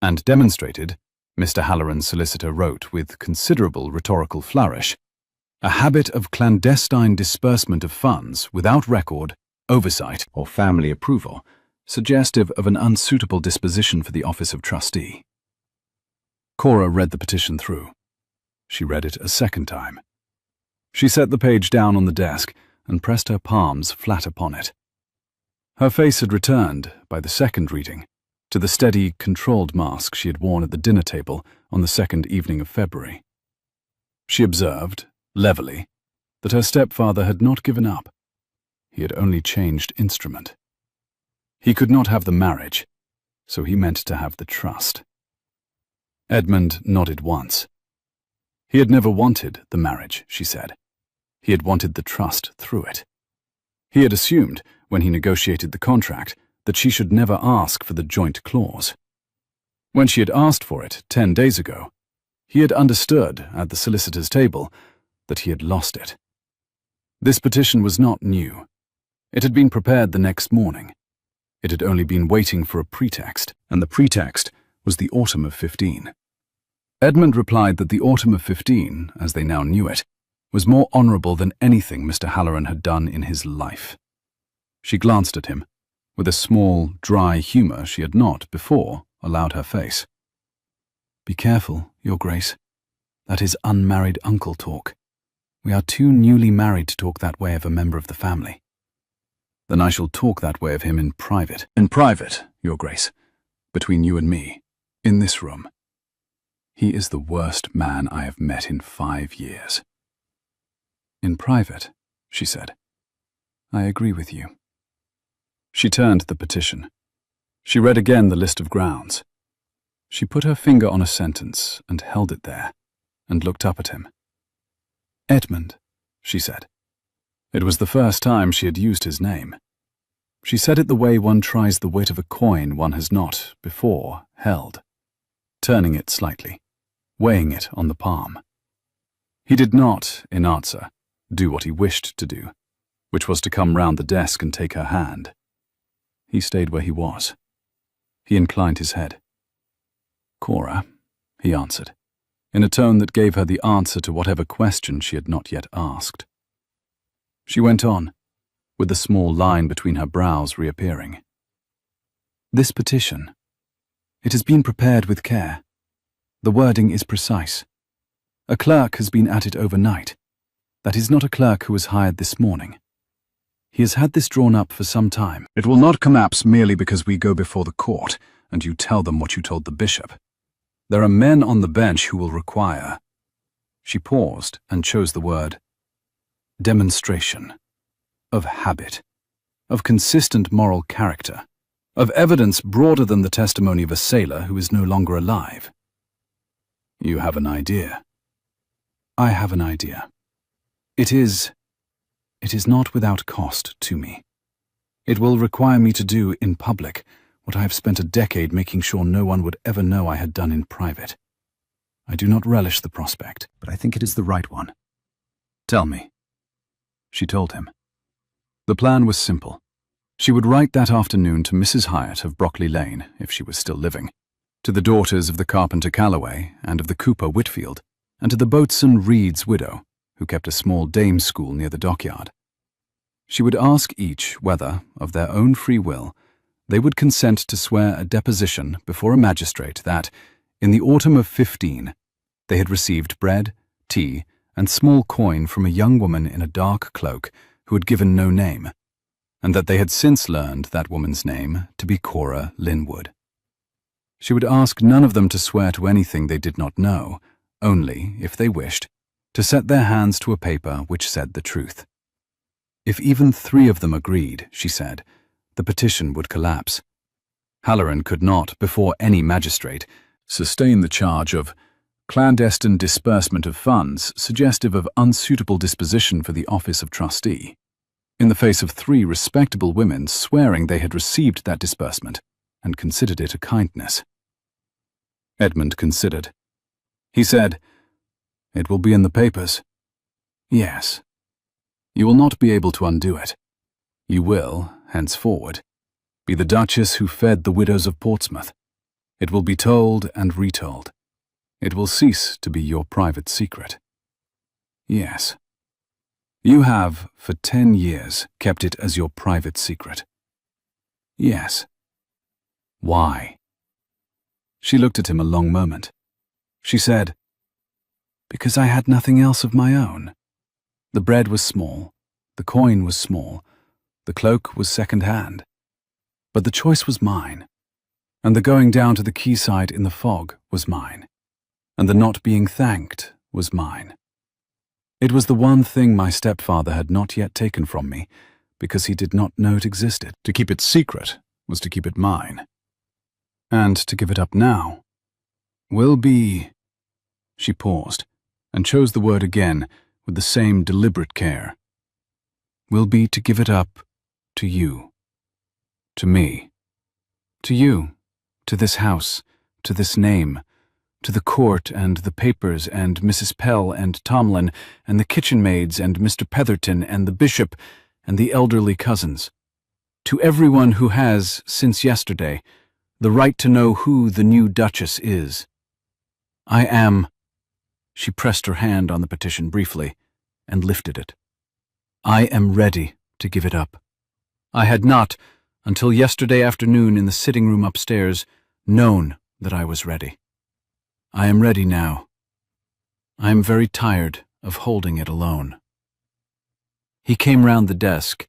and demonstrated, Mr. Halloran's solicitor wrote with considerable rhetorical flourish, a habit of clandestine disbursement of funds without record, oversight, or family approval, suggestive of an unsuitable disposition for the office of trustee. Cora read the petition through. She read it a second time. She set the page down on the desk and pressed her palms flat upon it. Her face had returned, by the second reading, to the steady, controlled mask she had worn at the dinner table on the second evening of February. She observed, levelly, that her stepfather had not given up. He had only changed instrument. He could not have the marriage, so he meant to have the trust. Edmund nodded once. He had never wanted the marriage, she said. He had wanted the trust through it. He had assumed, when he negotiated the contract, that she should never ask for the joint clause. When she had asked for it 10 days ago, he had understood, at the solicitor's table, that he had lost it. This petition was not new. It had been prepared the next morning. It had only been waiting for a pretext, and the pretext was the autumn of 15. Edmund replied that the autumn of 15, as they now knew it, was more honourable than anything Mr. Halloran had done in his life. She glanced at him, with a small, dry humour she had not, before, allowed her face. "Be careful, Your Grace. That is unmarried uncle talk. We are too newly married to talk that way of a member of the family." "Then I shall talk that way of him in private." "In private, Your Grace. Between you and me. In this room. He is the worst man I have met in 5 years." "In private," she said. "I agree with you." She turned the petition. She read again the list of grounds. She put her finger on a sentence and held it there, and looked up at him. "Edmund," she said. It was the first time she had used his name. She said it the way one tries the weight of a coin one has not, before, held, turning it slightly, weighing it on the palm. He did not, in answer, do what he wished to do, which was to come round the desk and take her hand. He stayed where he was. He inclined his head. "Cora," he answered, in a tone that gave her the answer to whatever question she had not yet asked. She went on, with the small line between her brows reappearing. "This petition. It has been prepared with care. The wording is precise. A clerk has been at it overnight. That is not a clerk who was hired this morning. He has had this drawn up for some time. It will not collapse merely because we go before the court and you tell them what you told the bishop. There are men on the bench who will require—" She paused and chose the word demonstration, of habit, of consistent moral character, of evidence broader than the testimony of a sailor who is no longer alive. "You have an idea." "I have an idea. It is not without cost to me. It will require me to do in public what I have spent a decade making sure no one would ever know I had done in private. I do not relish the prospect, but I think it is the right one." "Tell me." She told him. The plan was simple. She would write that afternoon to Mrs. Hyatt of Brockley Lane, if she was still living, to the daughters of the carpenter Calloway and of the cooper Whitfield, and to the boatswain Reed's widow, who kept a small dame's school near the dockyard. She would ask each whether, of their own free will, they would consent to swear a deposition before a magistrate that, in the autumn of 15, they had received bread, tea, and small coin from a young woman in a dark cloak who had given no name, and that they had since learned that woman's name to be Cora Linwood. She would ask none of them to swear to anything they did not know, only, if they wished, to set their hands to a paper which said the truth. If even 3 of them agreed, she said, the petition would collapse. Halloran could not, before any magistrate, sustain the charge of clandestine disbursement of funds suggestive of unsuitable disposition for the office of trustee, in the face of 3 respectable women swearing they had received that disbursement and considered it a kindness. Edmund considered. He said, "It will be in the papers." "Yes. You will not be able to undo it. You will, henceforward, be the Duchess who fed the widows of Portsmouth. It will be told and retold. It will cease to be your private secret." "Yes. You have, for 10 years, kept it as your private secret." "Yes." "Why?" She looked at him a long moment. She said, "Because I had nothing else of my own. The bread was small, the coin was small, the cloak was second-hand. But the choice was mine, and the going down to the quayside in the fog was mine, and the not being thanked was mine. It was the one thing my stepfather had not yet taken from me, because he did not know it existed. To keep it secret was to keep it mine. And to give it up now will be—" She paused, and chose the word again with the same deliberate care. "Will be to give it up to you. To me. To you, to this house, to this name, to the court and the papers and Mrs. Pell and Tomlin and the kitchen maids and Mr. Petherton and the bishop and the elderly cousins. To everyone who has, since yesterday, the right to know who the new Duchess is. I am—" She pressed her hand on the petition briefly and lifted it. "I am ready to give it up. I had not, until yesterday afternoon in the sitting room upstairs, known that I was ready. I am ready now. I am very tired of holding it alone." He came round the desk.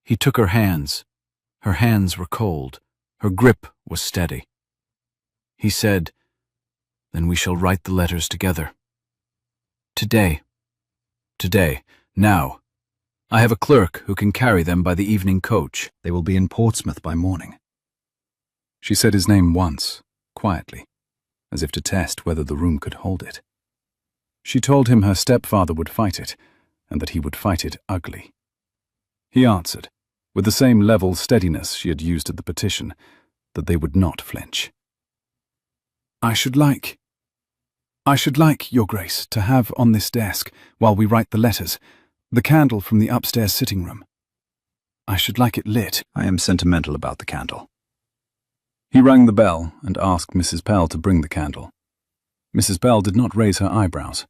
He took her hands. Her hands were cold. Her grip was steady. He said, "Then we shall write the letters together. Today. Today. Now. I have a clerk who can carry them by the evening coach. They will be in Portsmouth by morning." She said his name once, quietly, as if to test whether the room could hold it. She told him her stepfather would fight it, and that he would fight it ugly. He answered, with the same level steadiness she had used at the petition, that they would not flinch. I should like, Your Grace, to have on this desk, while we write the letters, the candle from the upstairs sitting room. I should like it lit." "I am sentimental about the candle." He rang the bell and asked Mrs. Pell to bring the candle. Mrs. Pell did not raise her eyebrows.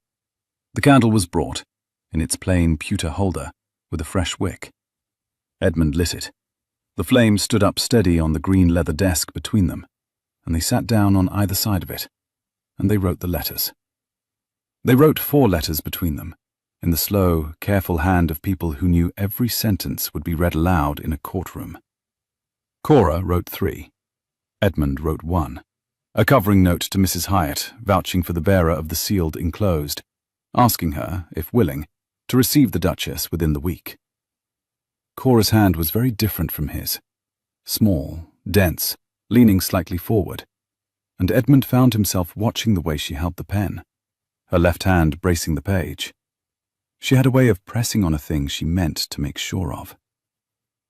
The candle was brought, in its plain pewter holder, with a fresh wick. Edmund lit it. The flame stood up steady on the green leather desk between them, and they sat down on either side of it, and they wrote the letters. They wrote 4 letters between them, in the slow, careful hand of people who knew every sentence would be read aloud in a courtroom. Cora wrote 3. Edmund wrote 1, a covering note to Mrs. Hyatt, vouching for the bearer of the sealed enclosed, asking her, if willing, to receive the Duchess within the week. Cora's hand was very different from his, small, dense, leaning slightly forward, and Edmund found himself watching the way she held the pen, her left hand bracing the page. She had a way of pressing on a thing she meant to make sure of.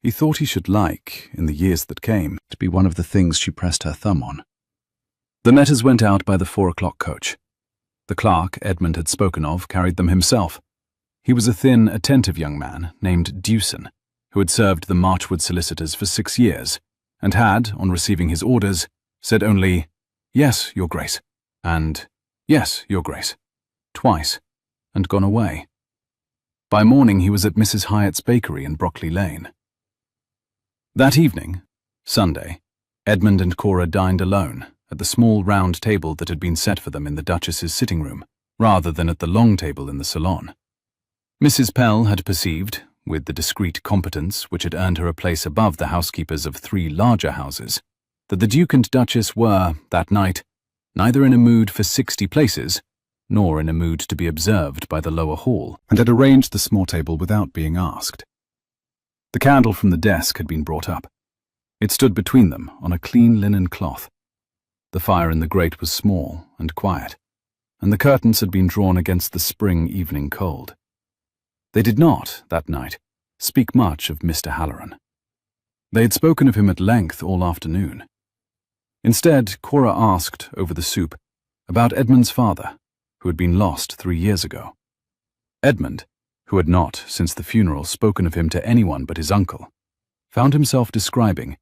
He thought he should like, in the years that came, to be one of the things she pressed her thumb on. The letters went out by the 4 o'clock coach. The clerk Edmund had spoken of carried them himself. He was a thin, attentive young man named Dewson, who had served the Marchwood solicitors for 6 years, and had, on receiving his orders, said only, "Yes, Your Grace," and "Yes, Your Grace," twice, and gone away. By morning he was at Mrs. Hyatt's bakery in Brockley Lane. That evening, Sunday, Edmund and Cora dined alone at the small round table that had been set for them in the Duchess's sitting room, rather than at the long table in the salon. Mrs. Pell had perceived, with the discreet competence which had earned her a place above the housekeepers of 3 larger houses, that the Duke and Duchess were, that night, neither in a mood for 60 places, nor in a mood to be observed by the lower hall, and had arranged the small table without being asked. The candle from the desk had been brought up. It stood between them on a clean linen cloth. The fire in the grate was small and quiet, and the curtains had been drawn against the spring evening cold. They did not, that night, speak much of Mr. Halloran. They had spoken of him at length all afternoon. Instead, Cora asked, over the soup, about Edmund's father, who had been lost 3 years ago. Edmund, who had not, since the funeral, spoken of him to anyone but his uncle, found himself describing,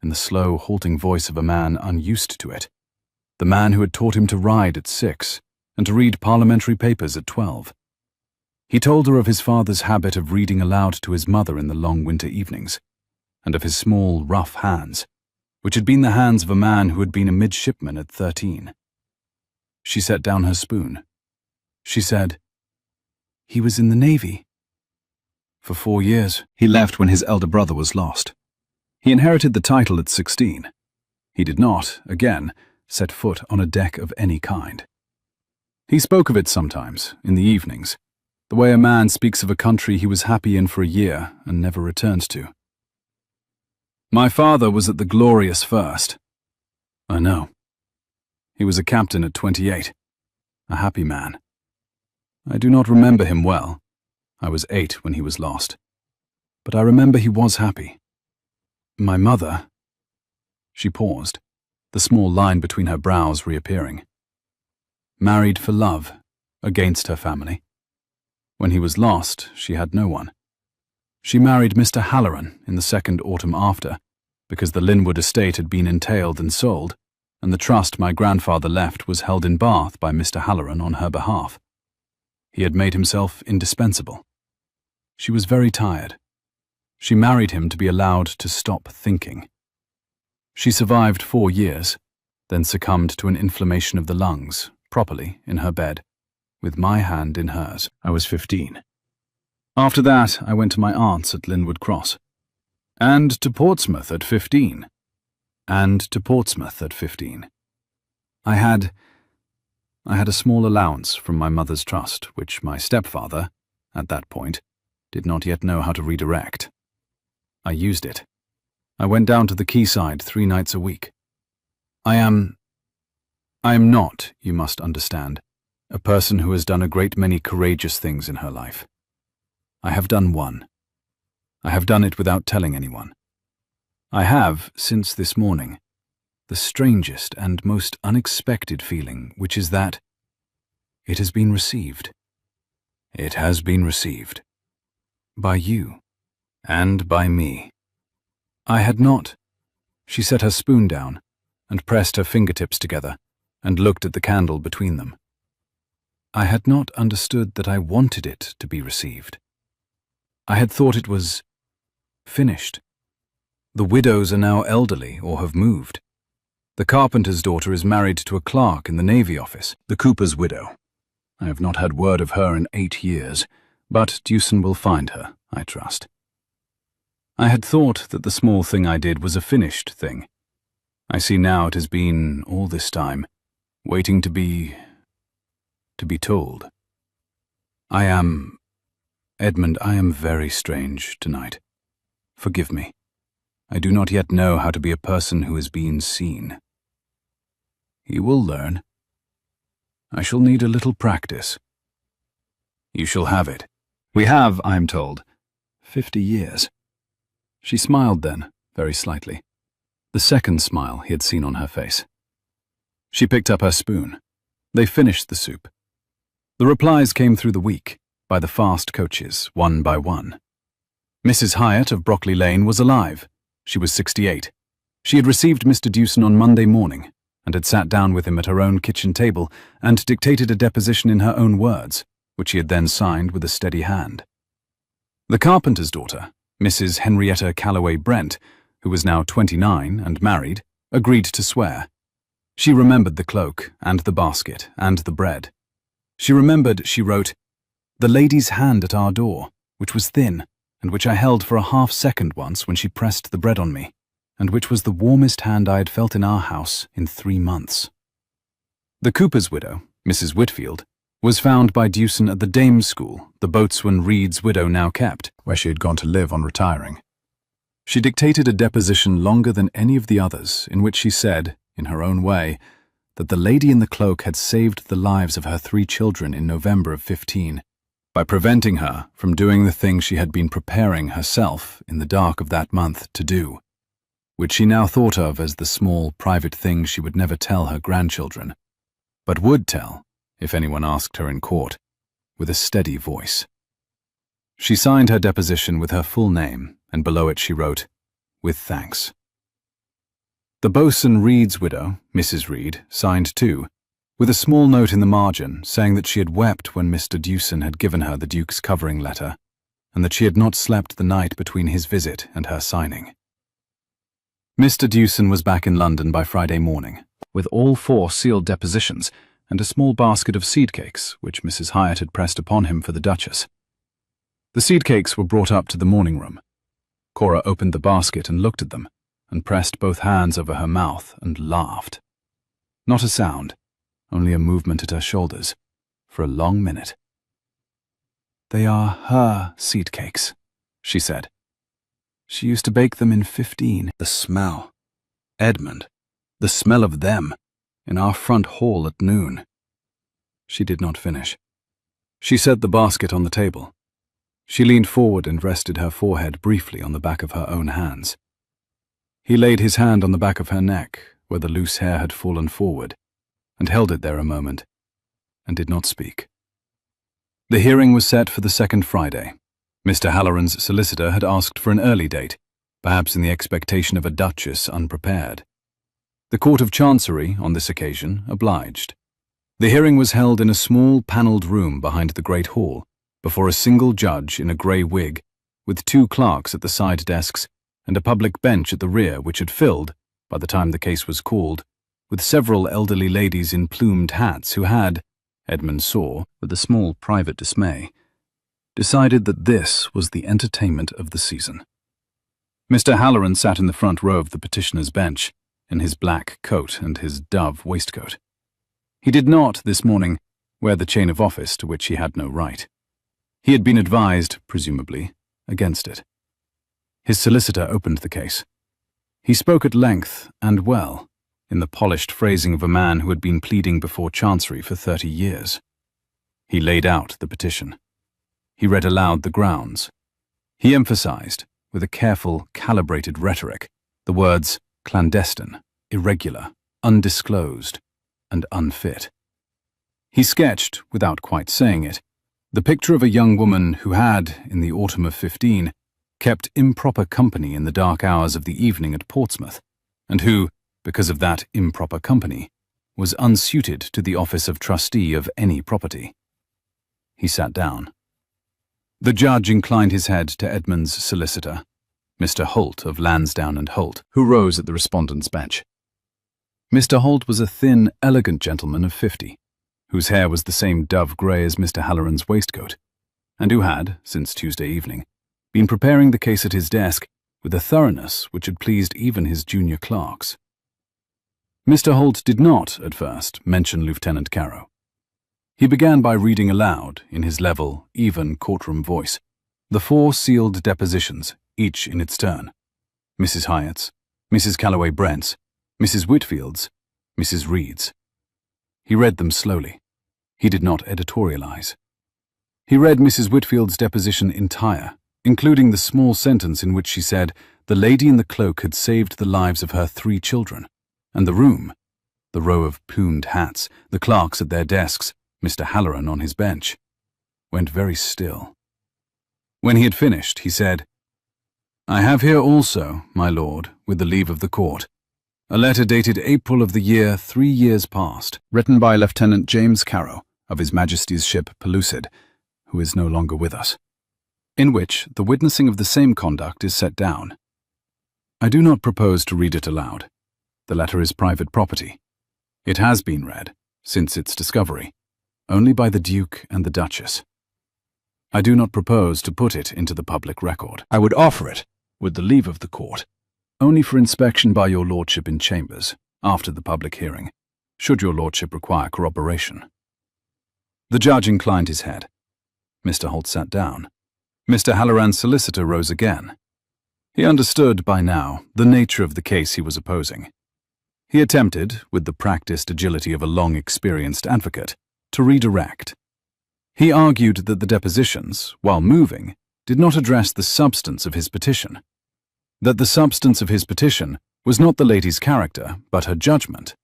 in the slow, halting voice of a man unused to it, the man who had taught him to ride at 6 and to read parliamentary papers at 12. He told her of his father's habit of reading aloud to his mother in the long winter evenings, and of his small, rough hands, which had been the hands of a man who had been a midshipman at 13. She set down her spoon. She said, "He was in the Navy. For 4 years. He left when his elder brother was lost. He inherited the title at 16. He did not, again, set foot on a deck of any kind. He spoke of it sometimes, in the evenings, the way a man speaks of a country he was happy in for a year and never returned to. My father was at the Glorious first. I know. He was a captain at 28, a happy man. I do not remember him well. I was 8 when he was lost. But I remember he was happy. My mother—" She paused, the small line between her brows reappearing. "Married for love, against her family. When he was lost, she had no one. She married Mr. Halloran in the second autumn after, because the Linwood estate had been entailed and sold, and the trust my grandfather left was held in Bath by Mr. Halloran on her behalf. He had made himself indispensable. She was very tired. She married him to be allowed to stop thinking. She survived 4 years, then succumbed to an inflammation of the lungs, properly, in her bed, with my hand in hers. I was 15. After that, I went to my aunt's at Linwood Cross, and to Portsmouth at 15, and to Portsmouth at 15. I had a small allowance from my mother's trust, which my stepfather, at that point, did not yet know how to redirect. I used it. I went down to the quayside 3 nights a week. I am not, you must understand, a person who has done a great many courageous things in her life. I have done one. I have done it without telling anyone. I have, since this morning, the strangest and most unexpected feeling, which is that it has been received. It has been received. By you. And by me. I had not. She set her spoon down and pressed her fingertips together and looked at the candle between them. I had not understood that I wanted it to be received. I had thought it was finished. The widows are now elderly or have moved. The carpenter's daughter is married to a clerk in the Navy office, the cooper's widow. I have not had word of her in 8 years, but Dewson will find her, I trust. I had thought that the small thing I did was a finished thing. I see now it has been, all this time, waiting to be told. Edmund, I am very strange tonight. Forgive me. I do not yet know how to be a person who is being seen. You will learn. I shall need a little practice. You shall have it. We have, I am told, 50 years. She smiled then, very slightly, the second smile he had seen on her face. She picked up her spoon. They finished the soup. The replies came through the week, by the fast coaches, one by one. Mrs. Hyatt of Brockley Lane was alive. She was 68. She had received Mr. Dewson on Monday morning, and had sat down with him at her own kitchen table and dictated a deposition in her own words, which he had then signed with a steady hand. The carpenter's daughter, Mrs. Henrietta Calloway Brent, who was now 29 and married, agreed to swear. She remembered the cloak and the basket and the bread. She remembered, she wrote, "the lady's hand at our door, which was thin, and which I held for a half-second once when she pressed the bread on me, and which was the warmest hand I had felt in our house in 3 months." The cooper's widow, Mrs. Whitfield, was found by Dewson at the dame's school the boatswain Reed's widow now kept, where she had gone to live on retiring. She dictated a deposition longer than any of the others, in which she said, in her own way, that the lady in the cloak had saved the lives of her 3 children in November of 15, by preventing her from doing the thing she had been preparing herself in the dark of that month to do, which she now thought of as the small, private thing she would never tell her grandchildren, but would tell, if anyone asked her in court, with a steady voice. She signed her deposition with her full name, and below it she wrote, "With thanks." The boatswain Reed's widow, Mrs. Reed, signed too, with a small note in the margin saying that she had wept when Mr. Dewson had given her the Duke's covering letter, and that she had not slept the night between his visit and her signing. Mr. Dewson was back in London by Friday morning, with all 4 sealed depositions and a small basket of seed cakes which Mrs. Hyatt had pressed upon him for the Duchess. The seed cakes were brought up to the morning room. Cora opened the basket and looked at them, and pressed both hands over her mouth and laughed. Not a sound, only a movement at her shoulders, for a long minute. "They are her seed cakes," she said. "She used to bake them in 15. The smell. Edmund, the smell of them, in our front hall at noon." She did not finish. She set the basket on the table. She leaned forward and rested her forehead briefly on the back of her own hands. He laid his hand on the back of her neck, where the loose hair had fallen forward, and held it there a moment, and did not speak. The hearing was set for the 2nd Friday. Mr. Halloran's solicitor had asked for an early date, perhaps in the expectation of a duchess unprepared. The Court of Chancery, on this occasion, obliged. The hearing was held in a small panelled room behind the great hall, before a single judge in a grey wig, with 2 clerks at the side desks, and a public bench at the rear which had filled, by the time the case was called, with several elderly ladies in plumed hats who had, Edmund saw, with a small private dismay, decided that this was the entertainment of the season. Mr. Halloran sat in the front row of the petitioner's bench, in his black coat and his dove waistcoat. He did not, this morning, wear the chain of office to which he had no right. He had been advised, presumably, against it. His solicitor opened the case. He spoke at length and well, in the polished phrasing of a man who had been pleading before Chancery for 30 years. He laid out the petition. He read aloud the grounds. He emphasized, with a careful, calibrated rhetoric, the words clandestine, irregular, undisclosed, and unfit. He sketched, without quite saying it, the picture of a young woman who had, in the autumn of 15, kept improper company in the dark hours of the evening at Portsmouth, and who, because of that improper company, was unsuited to the office of trustee of any property. He sat down. The judge inclined his head to Edmund's solicitor, Mr. Holt of Lansdowne and Holt, who rose at the respondent's bench. Mr. Holt was a thin, elegant gentleman of 50, whose hair was the same dove grey as Mr. Halloran's waistcoat, and who had, since Tuesday evening, been preparing the case at his desk with a thoroughness which had pleased even his junior clerks. Mr. Holt did not, at first, mention Lieutenant Carrow. He began by reading aloud, in his level, even courtroom voice, the 4 sealed depositions, each in its turn: Mrs. Hyatt's, Mrs. Calloway Brent's, Mrs. Whitfield's, Mrs. Reed's. He read them slowly. He did not editorialize. He read Mrs. Whitfield's deposition entire, including the small sentence in which she said the lady in the cloak had saved the lives of her 3 children, and the room, the row of plumed hats, the clerks at their desks, Mr. Halloran on his bench, went very still. When he had finished, he said, "I have here also, my lord, with the leave of the court, A letter dated April of the year 3 years past, written by Lieutenant James Carrow of His Majesty's ship Pellucid, who is no longer with us, in which the witnessing of the same conduct is set down. I do not propose to read it aloud. The letter is private property. It has been read, since its discovery, only by the Duke and the Duchess. I do not propose to put it into the public record. I would offer it, with the leave of the court, only for inspection by your lordship in chambers, after the public hearing, should your lordship require corroboration. The judge inclined his head. Mr. Holt sat down. Mr. Halloran's solicitor rose again. He understood by now the nature of the case he was opposing. He attempted, with the practiced agility of a long-experienced advocate, to redirect. He argued that the depositions, while moving, did not address the substance of his petition. That the substance of his petition was not the lady's character, but her judgment.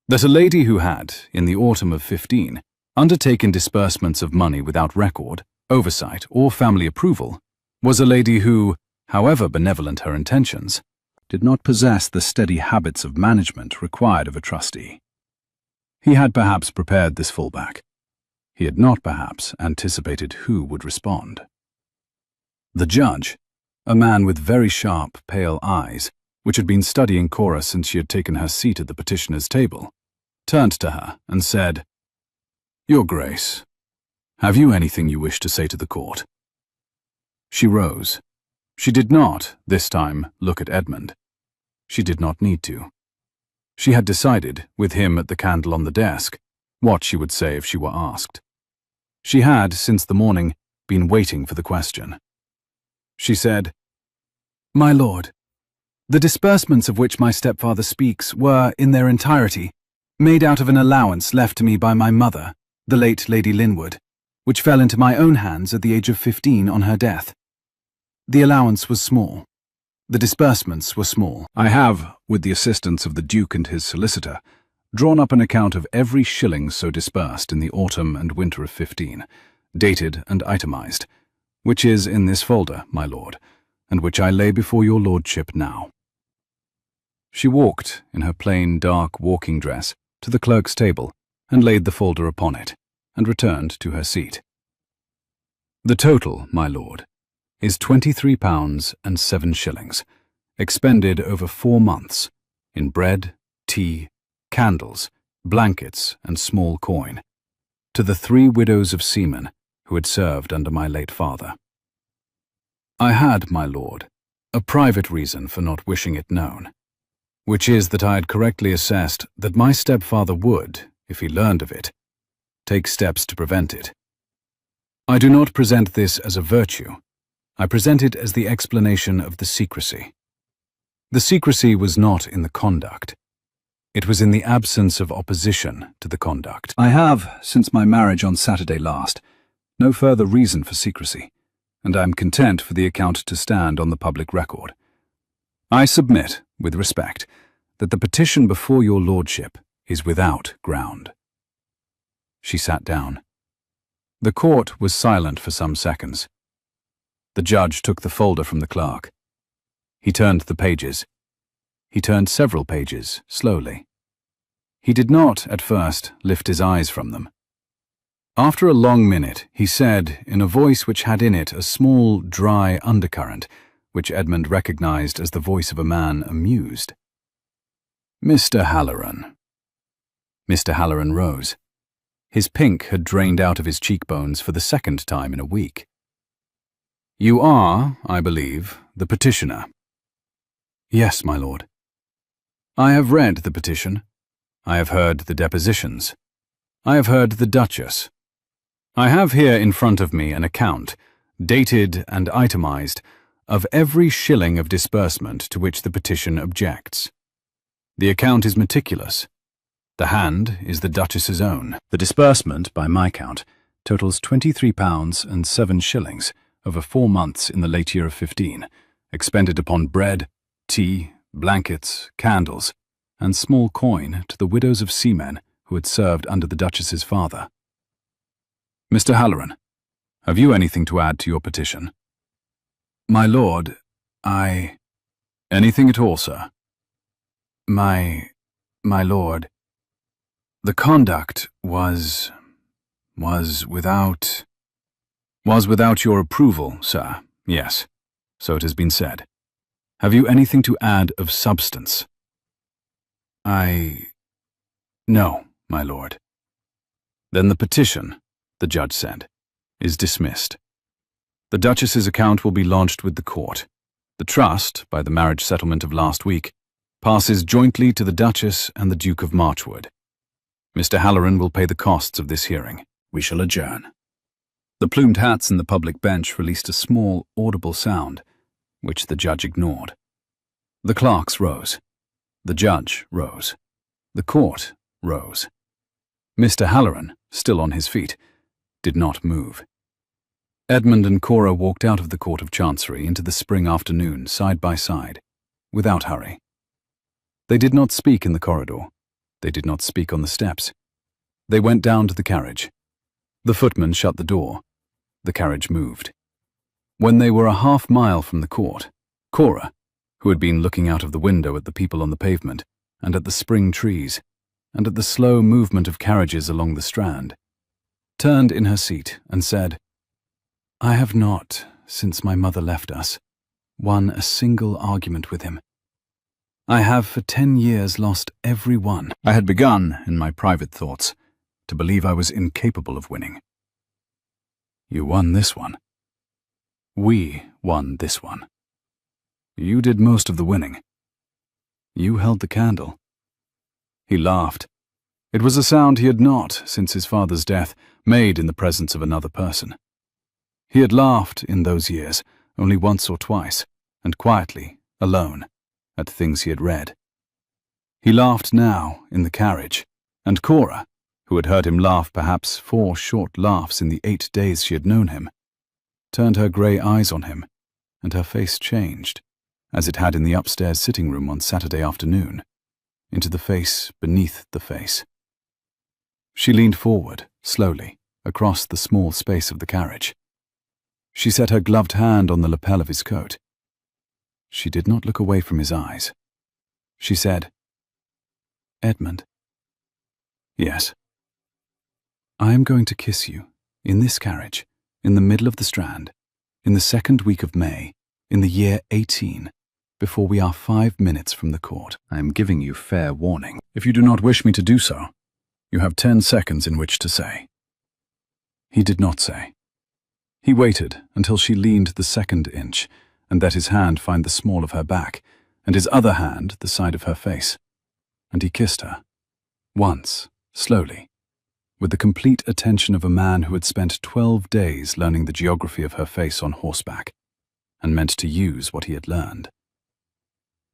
That a lady who had, in the autumn of 15, undertaken disbursements of money without record, oversight, or family approval, was a lady who, however benevolent her intentions, did not possess the steady habits of management required of a trustee. He had perhaps prepared this fallback. He had not perhaps anticipated who would respond. The judge, a man with very sharp, pale eyes, which had been studying Cora since she had taken her seat at the petitioner's table, turned to her and said, "Your Grace, have you anything you wish to say to the court?" She rose. She did not, this time, look at Edmund. She did not need to. She had decided, with him at the candle on the desk, what she would say if she were asked. She had, since the morning, been waiting for the question. She said, "My lord, the disbursements of which my stepfather speaks were, in their entirety, made out of an allowance left to me by my mother, the late Lady Linwood, which fell into my own hands at the age of 15 on her death. The allowance was small. The disbursements were small. I have, with the assistance of the Duke and his solicitor, drawn up an account of every shilling so disbursed in the autumn and winter of 15, dated and itemized, which is in this folder, my lord, and which I lay before your lordship now." She walked, in her plain, dark walking dress, to the clerk's table, and laid the folder upon it, and returned to her seat. "The total, my lord, is £23.07, expended over 4 months, in bread, tea, candles, blankets, and small coin, to the 3 widows of seamen who had served under my late father. I had, my lord, a private reason for not wishing it known, which is that I had correctly assessed that my stepfather would, if he learned of it, take steps to prevent it. I do not present this as a virtue. I present it as the explanation of the secrecy. The secrecy was not in the conduct. It was in the absence of opposition to the conduct. I have, since my marriage on Saturday last, no further reason for secrecy, and I am content for the account to stand on the public record. I submit, with respect, that the petition before your lordship is without ground." She sat down. The court was silent for some seconds. The judge took the folder from the clerk. He turned the pages. He turned several pages, slowly. He did not, at first, lift his eyes from them. After a long minute, he said, in a voice which had in it a small, dry undercurrent, which Edmund recognized as the voice of a man amused, "Mr. Halloran." Mr. Halloran rose. His pink had drained out of his cheekbones for the second time in a week. "You are, I believe, the petitioner." "Yes, my lord." "I have read the petition. I have heard the depositions. I have heard the Duchess. I have here in front of me an account, dated and itemized, of every shilling of disbursement to which the petition objects. The account is meticulous. The hand is the Duchess's own. The disbursement, by my count, totals £23.07 over 4 months in the late year of 15, expended upon bread, tea, blankets, candles, and small coin to the widows of seamen who had served under the Duchess's father. Mr. Halloran, have you anything to add to your petition?" "My lord, I—" "Anything at all, sir?" My lord, the conduct was without your approval, sir. Yes, so it has been said. Have you anything to add of substance? No, my lord. Then the petition, the judge said, is dismissed. The Duchess's account will be lodged with the court. The trust, by the marriage settlement of last week, passes jointly to the Duchess and the Duke of Marchwood. Mr. Halloran will pay the costs of this hearing. We shall adjourn. The plumed hats in the public bench released a small, audible sound, which the judge ignored. The clerks rose. The judge rose. The court rose. Mr. Halloran, still on his feet, did not move. Edmund and Cora walked out of the Court of Chancery into the spring afternoon, side by side, without hurry. They did not speak in the corridor. They did not speak on the steps. They went down to the carriage. The footman shut the door. The carriage moved. When they were a half-mile from the court, Cora, who had been looking out of the window at the people on the pavement, and at the spring trees, and at the slow movement of carriages along the Strand, turned in her seat and said, "I have not, since my mother left us, won a single argument with him. I have for 10 years lost every one." I had begun, in my private thoughts, to believe I was incapable of winning. You won this one. We won this one. You did most of the winning. You held the candle. He laughed. It was a sound he had not, since his father's death, made in the presence of another person. He had laughed, in those years, only once or twice, and quietly, alone, at things he had read. He laughed now, in the carriage, and Cora, who had heard him laugh perhaps 4 short laughs in the 8 days she had known him, turned her grey eyes on him, and her face changed, as it had in the upstairs sitting-room on Saturday afternoon, into the face beneath the face. She leaned forward, slowly, across the small space of the carriage. She set her gloved hand on the lapel of his coat. She did not look away from his eyes. She said, "Edmund." "Yes." "I am going to kiss you, in this carriage, in the middle of the Strand, in the 2nd week of May, in the year 18, before we are 5 minutes from the court. I am giving you fair warning. If you do not wish me to do so, you have 10 seconds in which to say." He did not say. He waited until she leaned the 2nd inch and let his hand find the small of her back, and his other hand the side of her face. And he kissed her. Once, slowly, with the complete attention of a man who had spent 12 days learning the geography of her face on horseback, and meant to use what he had learned.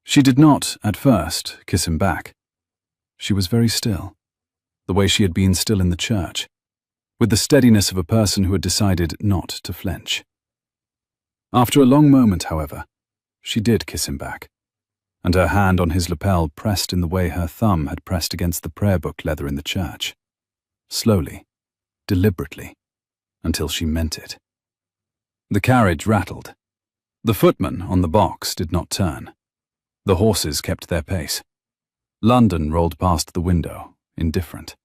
She did not, at first, kiss him back. She was very still, the way she had been still in the church, with the steadiness of a person who had decided not to flinch. After a long moment, however, she did kiss him back, and her hand on his lapel pressed in the way her thumb had pressed against the prayer book leather in the church, slowly, deliberately, until she meant it. The carriage rattled. The footman on the box did not turn. The horses kept their pace. London rolled past the window, indifferent.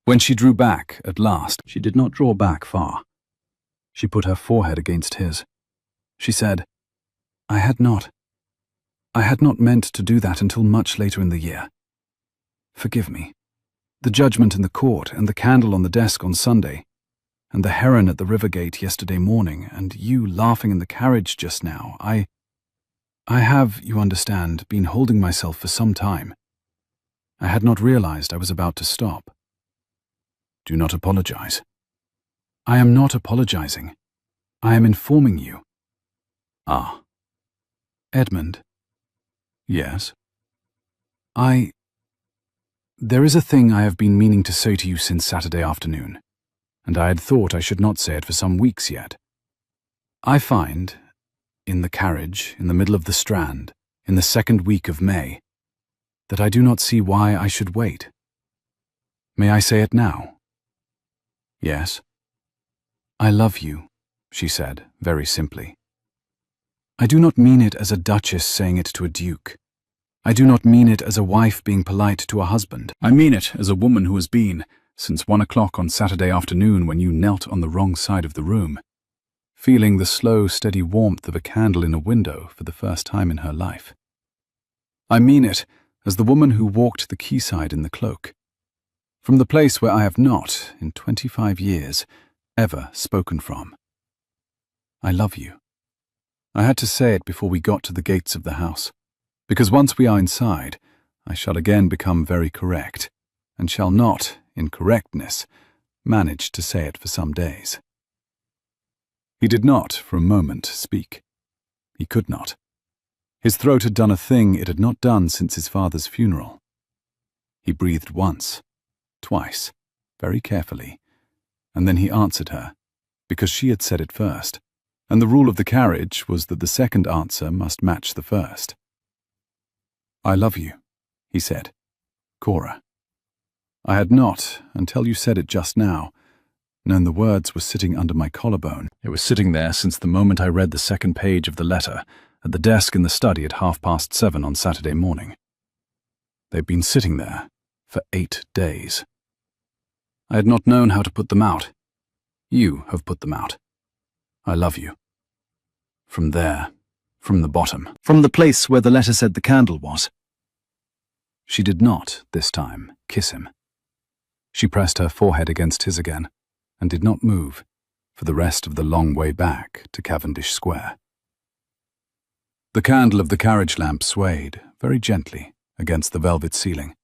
When she drew back, at last, she did not draw back far. She put her forehead against his. She said, I had not meant to do that until much later in the year. Forgive me. The judgment in the court, and the candle on the desk on Sunday, and the heron at the river gate yesterday morning, and you laughing in the carriage just now, I have, you understand, been holding myself for some time. I had not realized I was about to stop. Do not apologize. I am not apologizing. I am informing you. Ah. Edmund. Yes. There is a thing I have been meaning to say to you since Saturday afternoon, and I had thought I should not say it for some weeks yet. I find, in the carriage, in the middle of the Strand, in the 2nd week of May, that I do not see why I should wait. May I say it now? Yes. I love you, she said, very simply. I do not mean it as a duchess saying it to a duke. I do not mean it as a wife being polite to a husband. I mean it as a woman who has been, since 1 o'clock on Saturday afternoon when you knelt on the wrong side of the room, feeling the slow, steady warmth of a candle in a window for the first time in her life. I mean it as the woman who walked the quayside in the cloak, from the place where I have not, in 25 years, ever spoken from. I love you. I had to say it before we got to the gates of the house, because once we are inside, I shall again become very correct, and shall not, in correctness, manage to say it for some days. He did not, for a moment, speak. He could not. His throat had done a thing it had not done since his father's funeral. He breathed once, twice, very carefully, and then he answered her, because she had said it first, and the rule of the carriage was that the second answer must match the first. I love you, he said. Cora. I had not, until you said it just now, known the words were sitting under my collarbone. It was sitting there since the moment I read the second page of the letter at the desk in the study at 7:30 on Saturday morning. They'd been sitting there for 8 days. I had not known how to put them out. You have put them out. I love you. From there, from the bottom, from the place where the letter said the candle was. She did not, this time, kiss him. She pressed her forehead against his again, and did not move for the rest of the long way back to Cavendish Square. The candle of the carriage lamp swayed, very gently, against the velvet ceiling,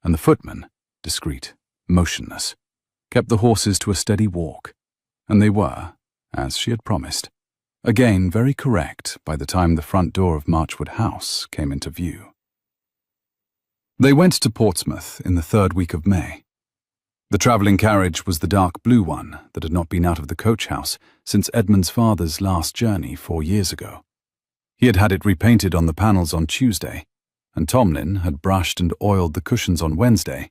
and the footman, discreet, motionless, kept the horses to a steady walk, and they were, as she had promised, again very correct by the time the front door of Marchwood House came into view. They went to Portsmouth in the 3rd week of May. The travelling carriage was the dark blue one that had not been out of the coach house since Edmund's father's last journey 4 years ago. He had had it repainted on the panels on Tuesday, and Tomlin had brushed and oiled the cushions on Wednesday,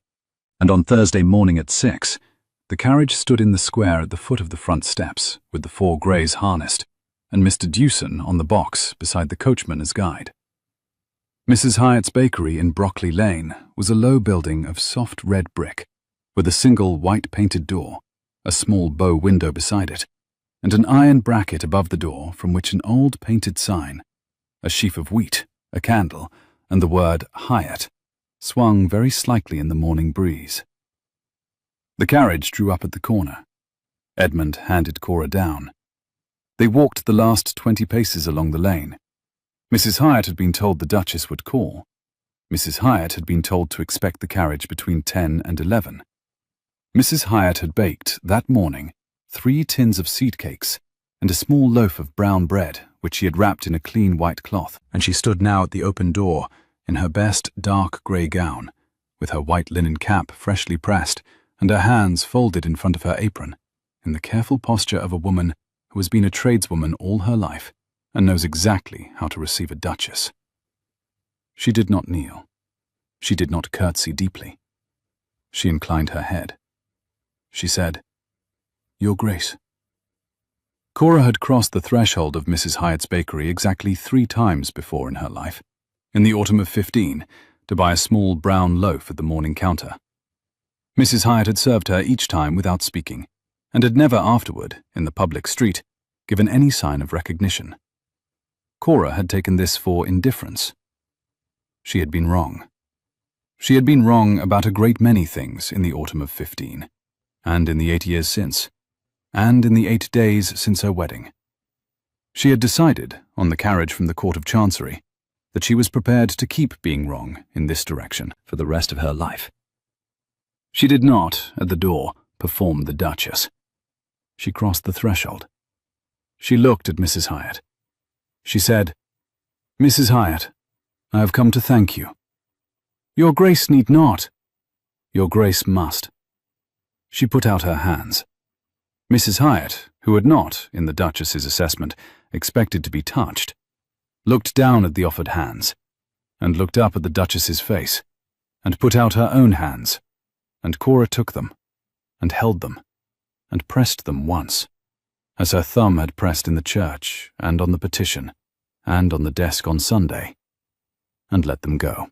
and on Thursday morning at 6, the carriage stood in the square at the foot of the front steps, with the 4 greys harnessed, and Mr. Dewson on the box beside the coachman as guide. Mrs. Hyatt's bakery in Brockley Lane was a low building of soft red brick, with a single white-painted door, a small bow window beside it, and an iron bracket above the door from which an old painted sign, a sheaf of wheat, a candle, and the word Hyatt, swung very slightly in the morning breeze. The carriage drew up at the corner. Edmund handed Cora down. They walked the last 20 paces along the lane. Mrs. Hyatt had been told the Duchess would call. Mrs. Hyatt had been told to expect the carriage between 10 and 11. Mrs. Hyatt had baked, that morning, 3 tins of seed cakes and a small loaf of brown bread, which she had wrapped in a clean white cloth, and she stood now at the open door, in her best dark grey gown, with her white linen cap freshly pressed, and her hands folded in front of her apron, in the careful posture of a woman who has been a tradeswoman all her life, and knows exactly how to receive a duchess. She did not kneel. She did not curtsy deeply. She inclined her head. She said, "Your Grace." Cora had crossed the threshold of Mrs. Hyatt's bakery exactly 3 times before in her life, in the autumn of 15, to buy a small brown loaf at the morning counter. Mrs. Hyatt had served her each time without speaking, and had never afterward, in the public street, given any sign of recognition. Cora had taken this for indifference. She had been wrong. She had been wrong about a great many things in the autumn of 15, and in the 8 years since, and in the 8 days since her wedding. She had decided, on the carriage from the Court of Chancery, that she was prepared to keep being wrong in this direction for the rest of her life. She did not, at the door, perform the Duchess. She crossed the threshold. She looked at Mrs. Hyatt. She said, "Mrs. Hyatt, I have come to thank you." "Your Grace need not." "Your Grace must." She put out her hands. Mrs. Hyatt, who had not, in the Duchess's assessment, expected to be touched, looked down at the offered hands, and looked up at the Duchess's face, and put out her own hands, and Cora took them, and held them, and pressed them once, as her thumb had pressed in the church, and on the petition, and on the desk on Sunday, and let them go.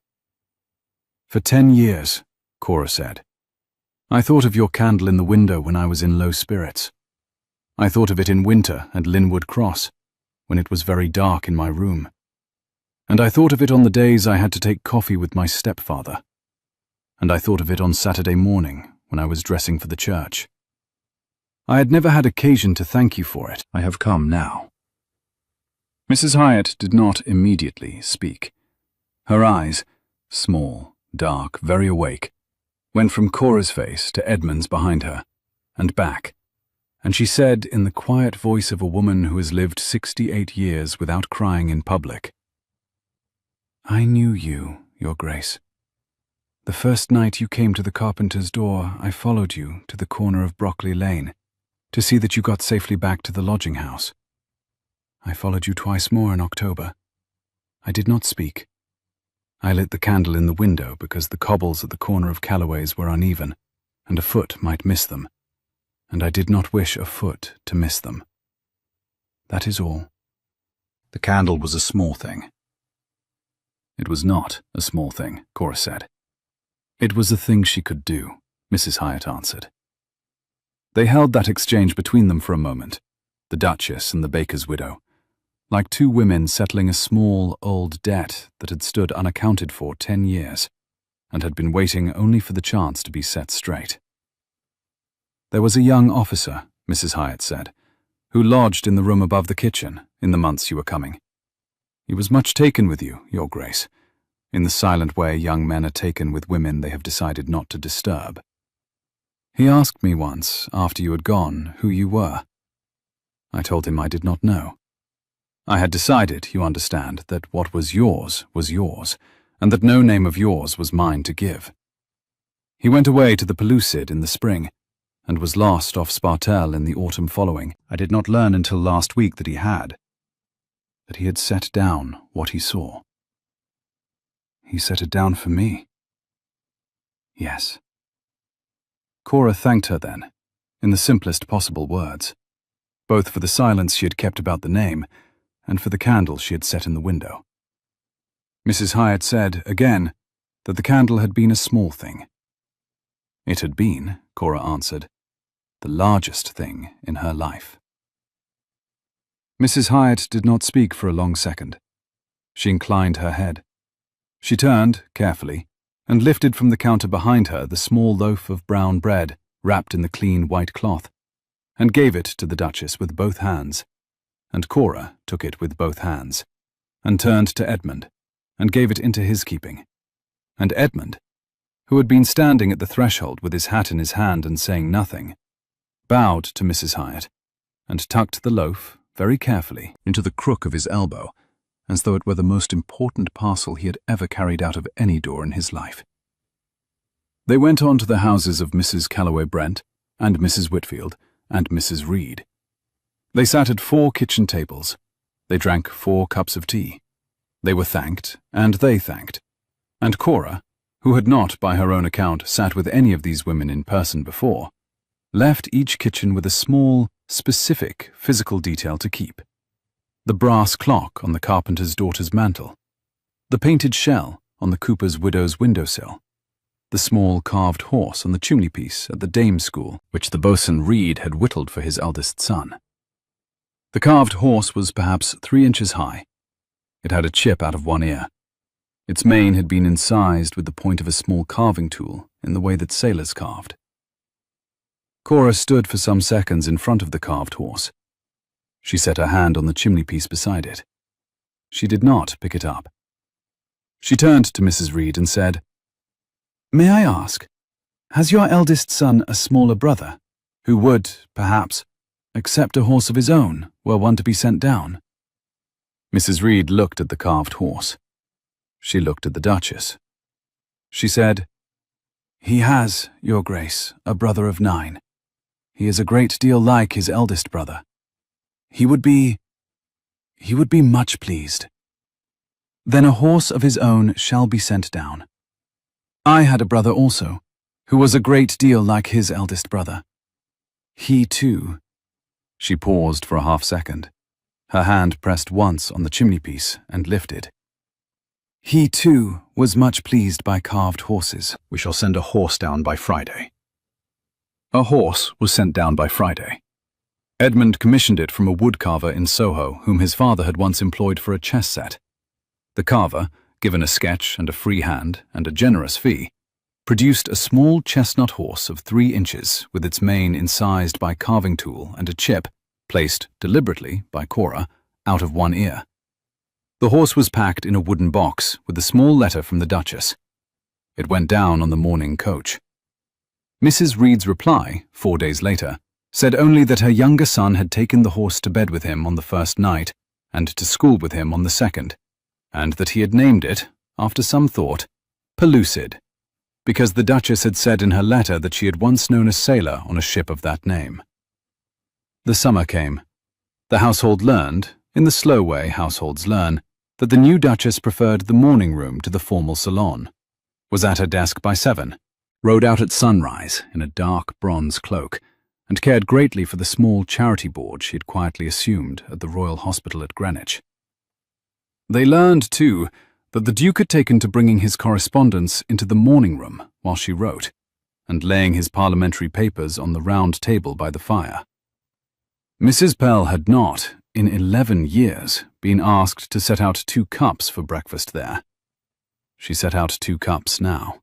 For 10 years, Cora said. I thought of your candle in the window when I was in low spirits. I thought of it in winter at Linwood Cross, when it was very dark in my room. And I thought of it on the days I had to take coffee with my stepfather. And I thought of it on Saturday morning when I was dressing for the church. I had never had occasion to thank you for it. I have come now. Mrs. Hyatt did not immediately speak. Her eyes, small, dark, very awake, went from Cora's face to Edmund's behind her, and back, and she said in the quiet voice of a woman who has lived 68 years without crying in public, I knew you, Your Grace. The first night you came to the carpenter's door, I followed you to the corner of Brockley Lane, to see that you got safely back to the lodging house. I followed you twice more in October. I did not speak. I lit the candle in the window because the cobbles at the corner of Calloway's were uneven, and a foot might miss them, and I did not wish a foot to miss them. That is all. The candle was a small thing. It was not a small thing, Cora said. It was a thing she could do, Mrs. Hyatt answered. They held that exchange between them for a moment, the Duchess and the baker's widow, like two women settling a small, old debt that had stood unaccounted for 10 years, and had been waiting only for the chance to be set straight. There was a young officer, Mrs. Hyatt said, who lodged in the room above the kitchen in the months you were coming. He was much taken with you, Your Grace, in the silent way young men are taken with women they have decided not to disturb. He asked me once, after you had gone, who you were. I told him I did not know. I had decided, you understand, that what was yours, and that no name of yours was mine to give. He went away to the Pellucid in the spring, and was lost off Spartel in the autumn following. I did not learn until last week that he had set down what he saw. He set it down for me. Yes. Cora thanked her then, in the simplest possible words, both for the silence she had kept about the name and for the candle she had set in the window. Mrs. Hyatt said, again, that the candle had been a small thing. It had been, Cora answered, the largest thing in her life. Mrs. Hyatt did not speak for a long second. She inclined her head. She turned, carefully, and lifted from the counter behind her the small loaf of brown bread wrapped in the clean white cloth, and gave it to the Duchess with both hands, and Cora took it with both hands, and turned to Edmund, and gave it into his keeping. And Edmund, who had been standing at the threshold with his hat in his hand and saying nothing, bowed to Mrs. Hyatt, and tucked the loaf, very carefully, into the crook of his elbow, as though it were the most important parcel he had ever carried out of any door in his life. They went on to the houses of Mrs. Calloway Brent, and Mrs. Whitfield, and Mrs. Reed. They sat at 4 kitchen tables. They drank 4 cups of tea. They were thanked, and they thanked. And Cora, who had not, by her own account, sat with any of these women in person before, left each kitchen with a small, specific physical detail to keep. The brass clock on the carpenter's daughter's mantel, the painted shell on the cooper's widow's windowsill, the small carved horse on the chimney-piece at the dame's school, which the boatswain Reed had whittled for his eldest son. The carved horse was perhaps 3 inches high. It had a chip out of one ear. Its mane had been incised with the point of a small carving tool in the way that sailors carved. Cora stood for some seconds in front of the carved horse. She set her hand on the chimney-piece beside it. She did not pick it up. She turned to Mrs. Reed and said, "May I ask, has your eldest son a smaller brother, who would, perhaps, accept a horse of his own were one to be sent down?" Mrs. Reed looked at the carved horse. She looked at the Duchess. She said, "He has, Your Grace, a brother of 9. He is a great deal like his eldest brother. He would be much pleased. Then a horse of his own shall be sent down. I had a brother also, who was a great deal like his eldest brother. He too—" She paused for a half-second. Her hand pressed once on the chimney-piece and lifted. He, too, was much pleased by carved horses. We shall send a horse down by Friday. A horse was sent down by Friday. Edmund commissioned it from a woodcarver in Soho whom his father had once employed for a chess set. The carver, given a sketch and a free hand and a generous fee, produced a small chestnut horse of 3 inches with its mane incised by carving tool and a chip, placed deliberately by Cora, out of one ear. The horse was packed in a wooden box with a small letter from the Duchess. It went down on the morning coach. Mrs. Reed's reply, 4 days later, said only that her younger son had taken the horse to bed with him on the first night and to school with him on the second, and that he had named it, after some thought, Pellucid, because the Duchess had said in her letter that she had once known a sailor on a ship of that name. The summer came. The household learned, in the slow way households learn, that the new Duchess preferred the morning room to the formal salon, was at her desk by 7, rode out at sunrise in a dark bronze cloak, and cared greatly for the small charity board she had quietly assumed at the Royal Hospital at Greenwich. They learned, too, that the Duke had taken to bringing his correspondence into the morning room while she wrote, and laying his parliamentary papers on the round table by the fire. Mrs. Pell had not, in 11 years, been asked to set out 2 cups for breakfast there. She set out 2 cups now.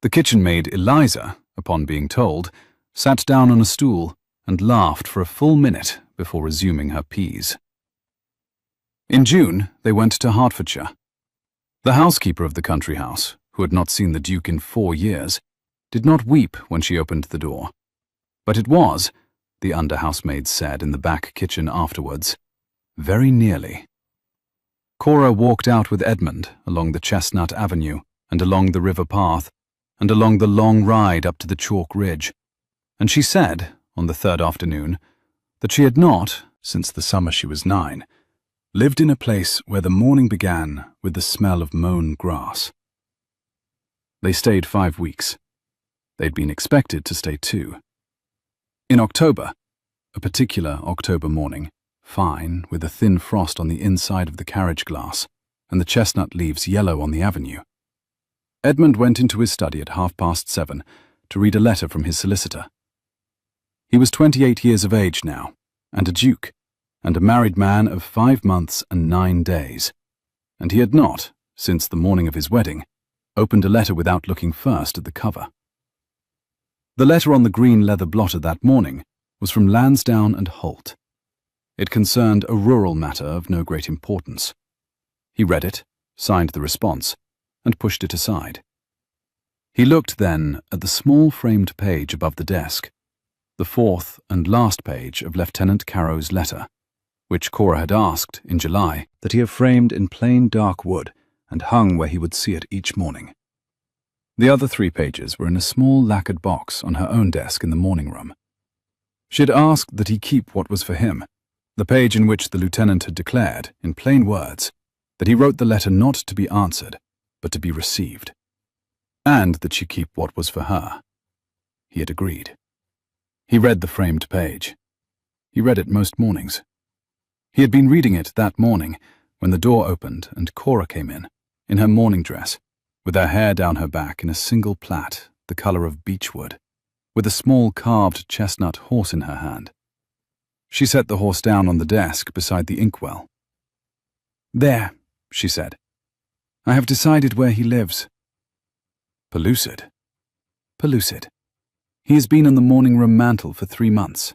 The kitchen maid Eliza, upon being told, sat down on a stool and laughed for a full minute before resuming her peas. In June, they went to Hertfordshire. The housekeeper of the country house, who had not seen the Duke in 4 years, did not weep when she opened the door. But it was, the under-housemaid said in the back kitchen afterwards, very nearly. Cora walked out with Edmund along the Chestnut Avenue and along the river path and along the long ride up to the chalk ridge, and she said, on the 3rd afternoon, that she had not, since the summer she was 9, lived in a place where the morning began with the smell of mown grass. They stayed 5 weeks. They'd been expected to stay 2. In October, a particular October morning, fine, with a thin frost on the inside of the carriage glass and the chestnut leaves yellow on the avenue, Edmund went into his study at 7:30 to read a letter from his solicitor. He was 28 years of age now, and a duke, and a married man of 5 months and 9 days, and he had not, since the morning of his wedding, opened a letter without looking first at the cover. The letter on the green leather blotter that morning was from Lansdowne and Holt. It concerned a rural matter of no great importance. He read it, signed the response, and pushed it aside. He looked then at the small framed page above the desk, the 4th and last page of Lieutenant Carrow's letter, which Cora had asked, in July, that he have framed in plain dark wood and hung where he would see it each morning. The other 3 pages were in a small lacquered box on her own desk in the morning room. She had asked that he keep what was for him, the page in which the lieutenant had declared, in plain words, that he wrote the letter not to be answered, but to be received, and that she keep what was for her. He had agreed. He read the framed page. He read it most mornings. He had been reading it that morning when the door opened and Cora came in her morning dress, with her hair down her back in a single plait, the colour of beechwood, with a small carved chestnut horse in her hand. She set the horse down on the desk beside the inkwell. "There," she said. "I have decided where he lives." "Pellucid?" "Pellucid. He has been on the morning room mantel for 3 months.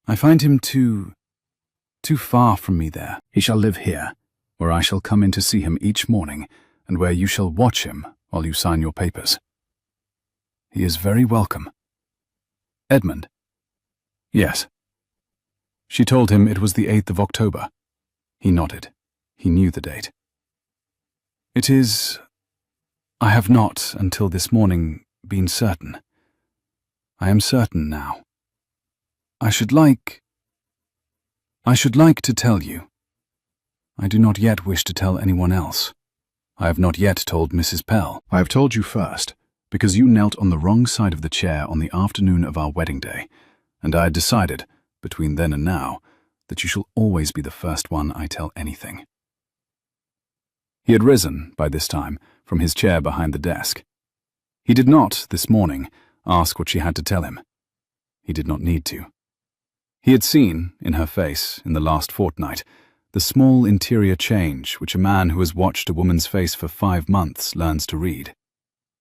I find him too far from me there. He shall live here, where I shall come in to see him each morning, and where you shall watch him while you sign your papers. He is very welcome." "Edmund?" "Yes." She told him it was the 8th of October. He nodded. He knew the date. "It is... I have not, until this morning, been certain. I am certain now. I should like to tell you. I do not yet wish to tell anyone else. I have not yet told Mrs. Pell. I have told you first, because you knelt on the wrong side of the chair on the afternoon of our wedding day, and I had decided, between then and now, that you shall always be the first one I tell anything." He had risen, by this time, from his chair behind the desk. He did not, this morning, ask what she had to tell him. He did not need to. He had seen, in her face, in the last fortnight, the small interior change which a man who has watched a woman's face for 5 months learns to read.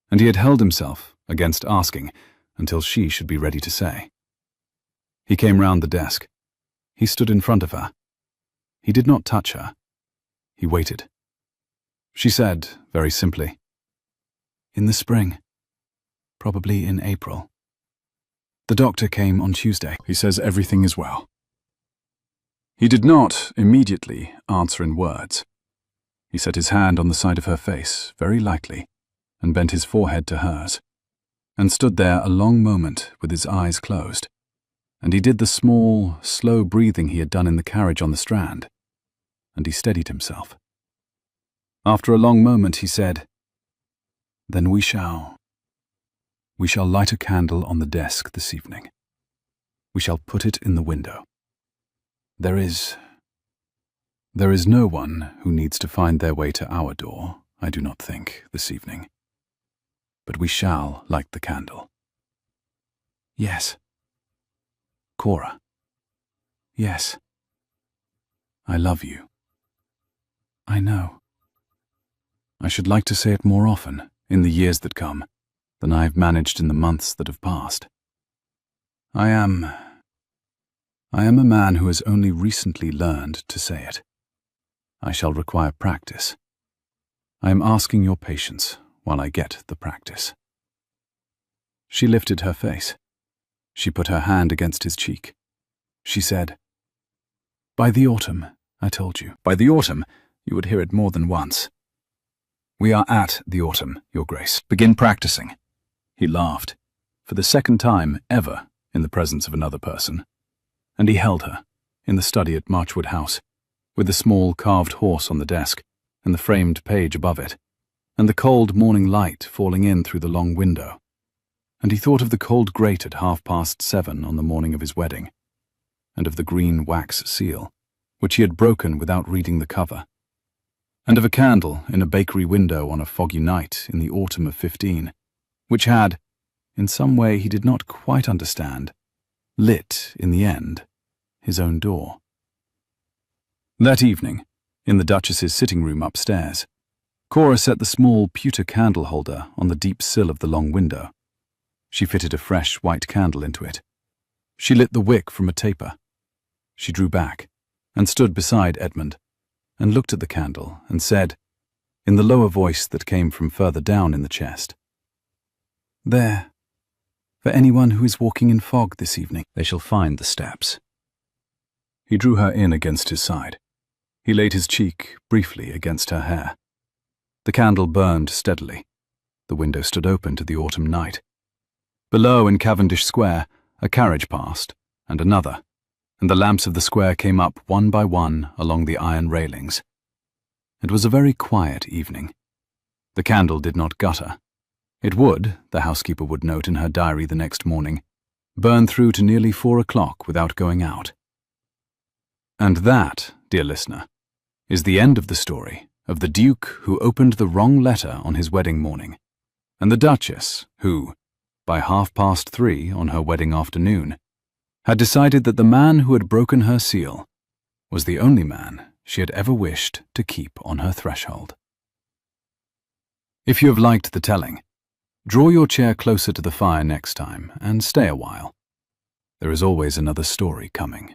And he had held himself against asking until she should be ready to say. He came round the desk. He stood in front of her. He did not touch her. He waited. She said, very simply, "In the spring. Probably in April. The doctor came on Tuesday. He says everything is well." He did not immediately answer in words. He set his hand on the side of her face, very lightly, and bent his forehead to hers, and stood there a long moment with his eyes closed. And he did the small, slow breathing he had done in the carriage on the Strand, and he steadied himself. After a long moment he said, "Then we shall light a candle on the desk this evening. We shall put it in the window. There is no one who needs to find their way to our door, I do not think, this evening. But we shall light the candle." "Yes." "Cora." "Yes." "I love you." "I know." "I should like to say it more often, in the years that come, than I have managed in the months that have passed. I am a man who has only recently learned to say it. I shall require practice. I am asking your patience while I get the practice." She lifted her face. She put her hand against his cheek. She said, "By the autumn, I told you. By the autumn, you would hear it more than once. We are at the autumn, Your Grace. Begin practicing." He laughed, for the second time ever in the presence of another person, and he held her, in the study at Marchwood House, with the small carved horse on the desk, and the framed page above it, and the cold morning light falling in through the long window. And he thought of the cold grate at 7:30 on the morning of his wedding, and of the green wax seal, which he had broken without reading the cover, and of a candle in a bakery window on a foggy night in the autumn of 15, which had, in some way he did not quite understand, lit, in the end, his own door. That evening, in the Duchess's sitting room upstairs, Cora set the small pewter candle holder on the deep sill of the long window. She fitted a fresh white candle into it. She lit the wick from a taper. She drew back, and stood beside Edmund, and looked at the candle, and said, in the lower voice that came from further down in the chest, "There, for anyone who is walking in fog this evening, they shall find the steps." He drew her in against his side. He laid his cheek briefly against her hair. The candle burned steadily. The window stood open to the autumn night. Below in Cavendish Square, a carriage passed, and another, and the lamps of the square came up one by one along the iron railings. It was a very quiet evening. The candle did not gutter. It would, the housekeeper would note in her diary the next morning, burn through to nearly 4 o'clock without going out. And that, dear listener, is the end of the story of the Duke who opened the wrong letter on his wedding morning, and the Duchess who, by 3:30 on her wedding afternoon, had decided that the man who had broken her seal was the only man she had ever wished to keep on her threshold. If you have liked the telling, draw your chair closer to the fire next time and stay a while. There is always another story coming.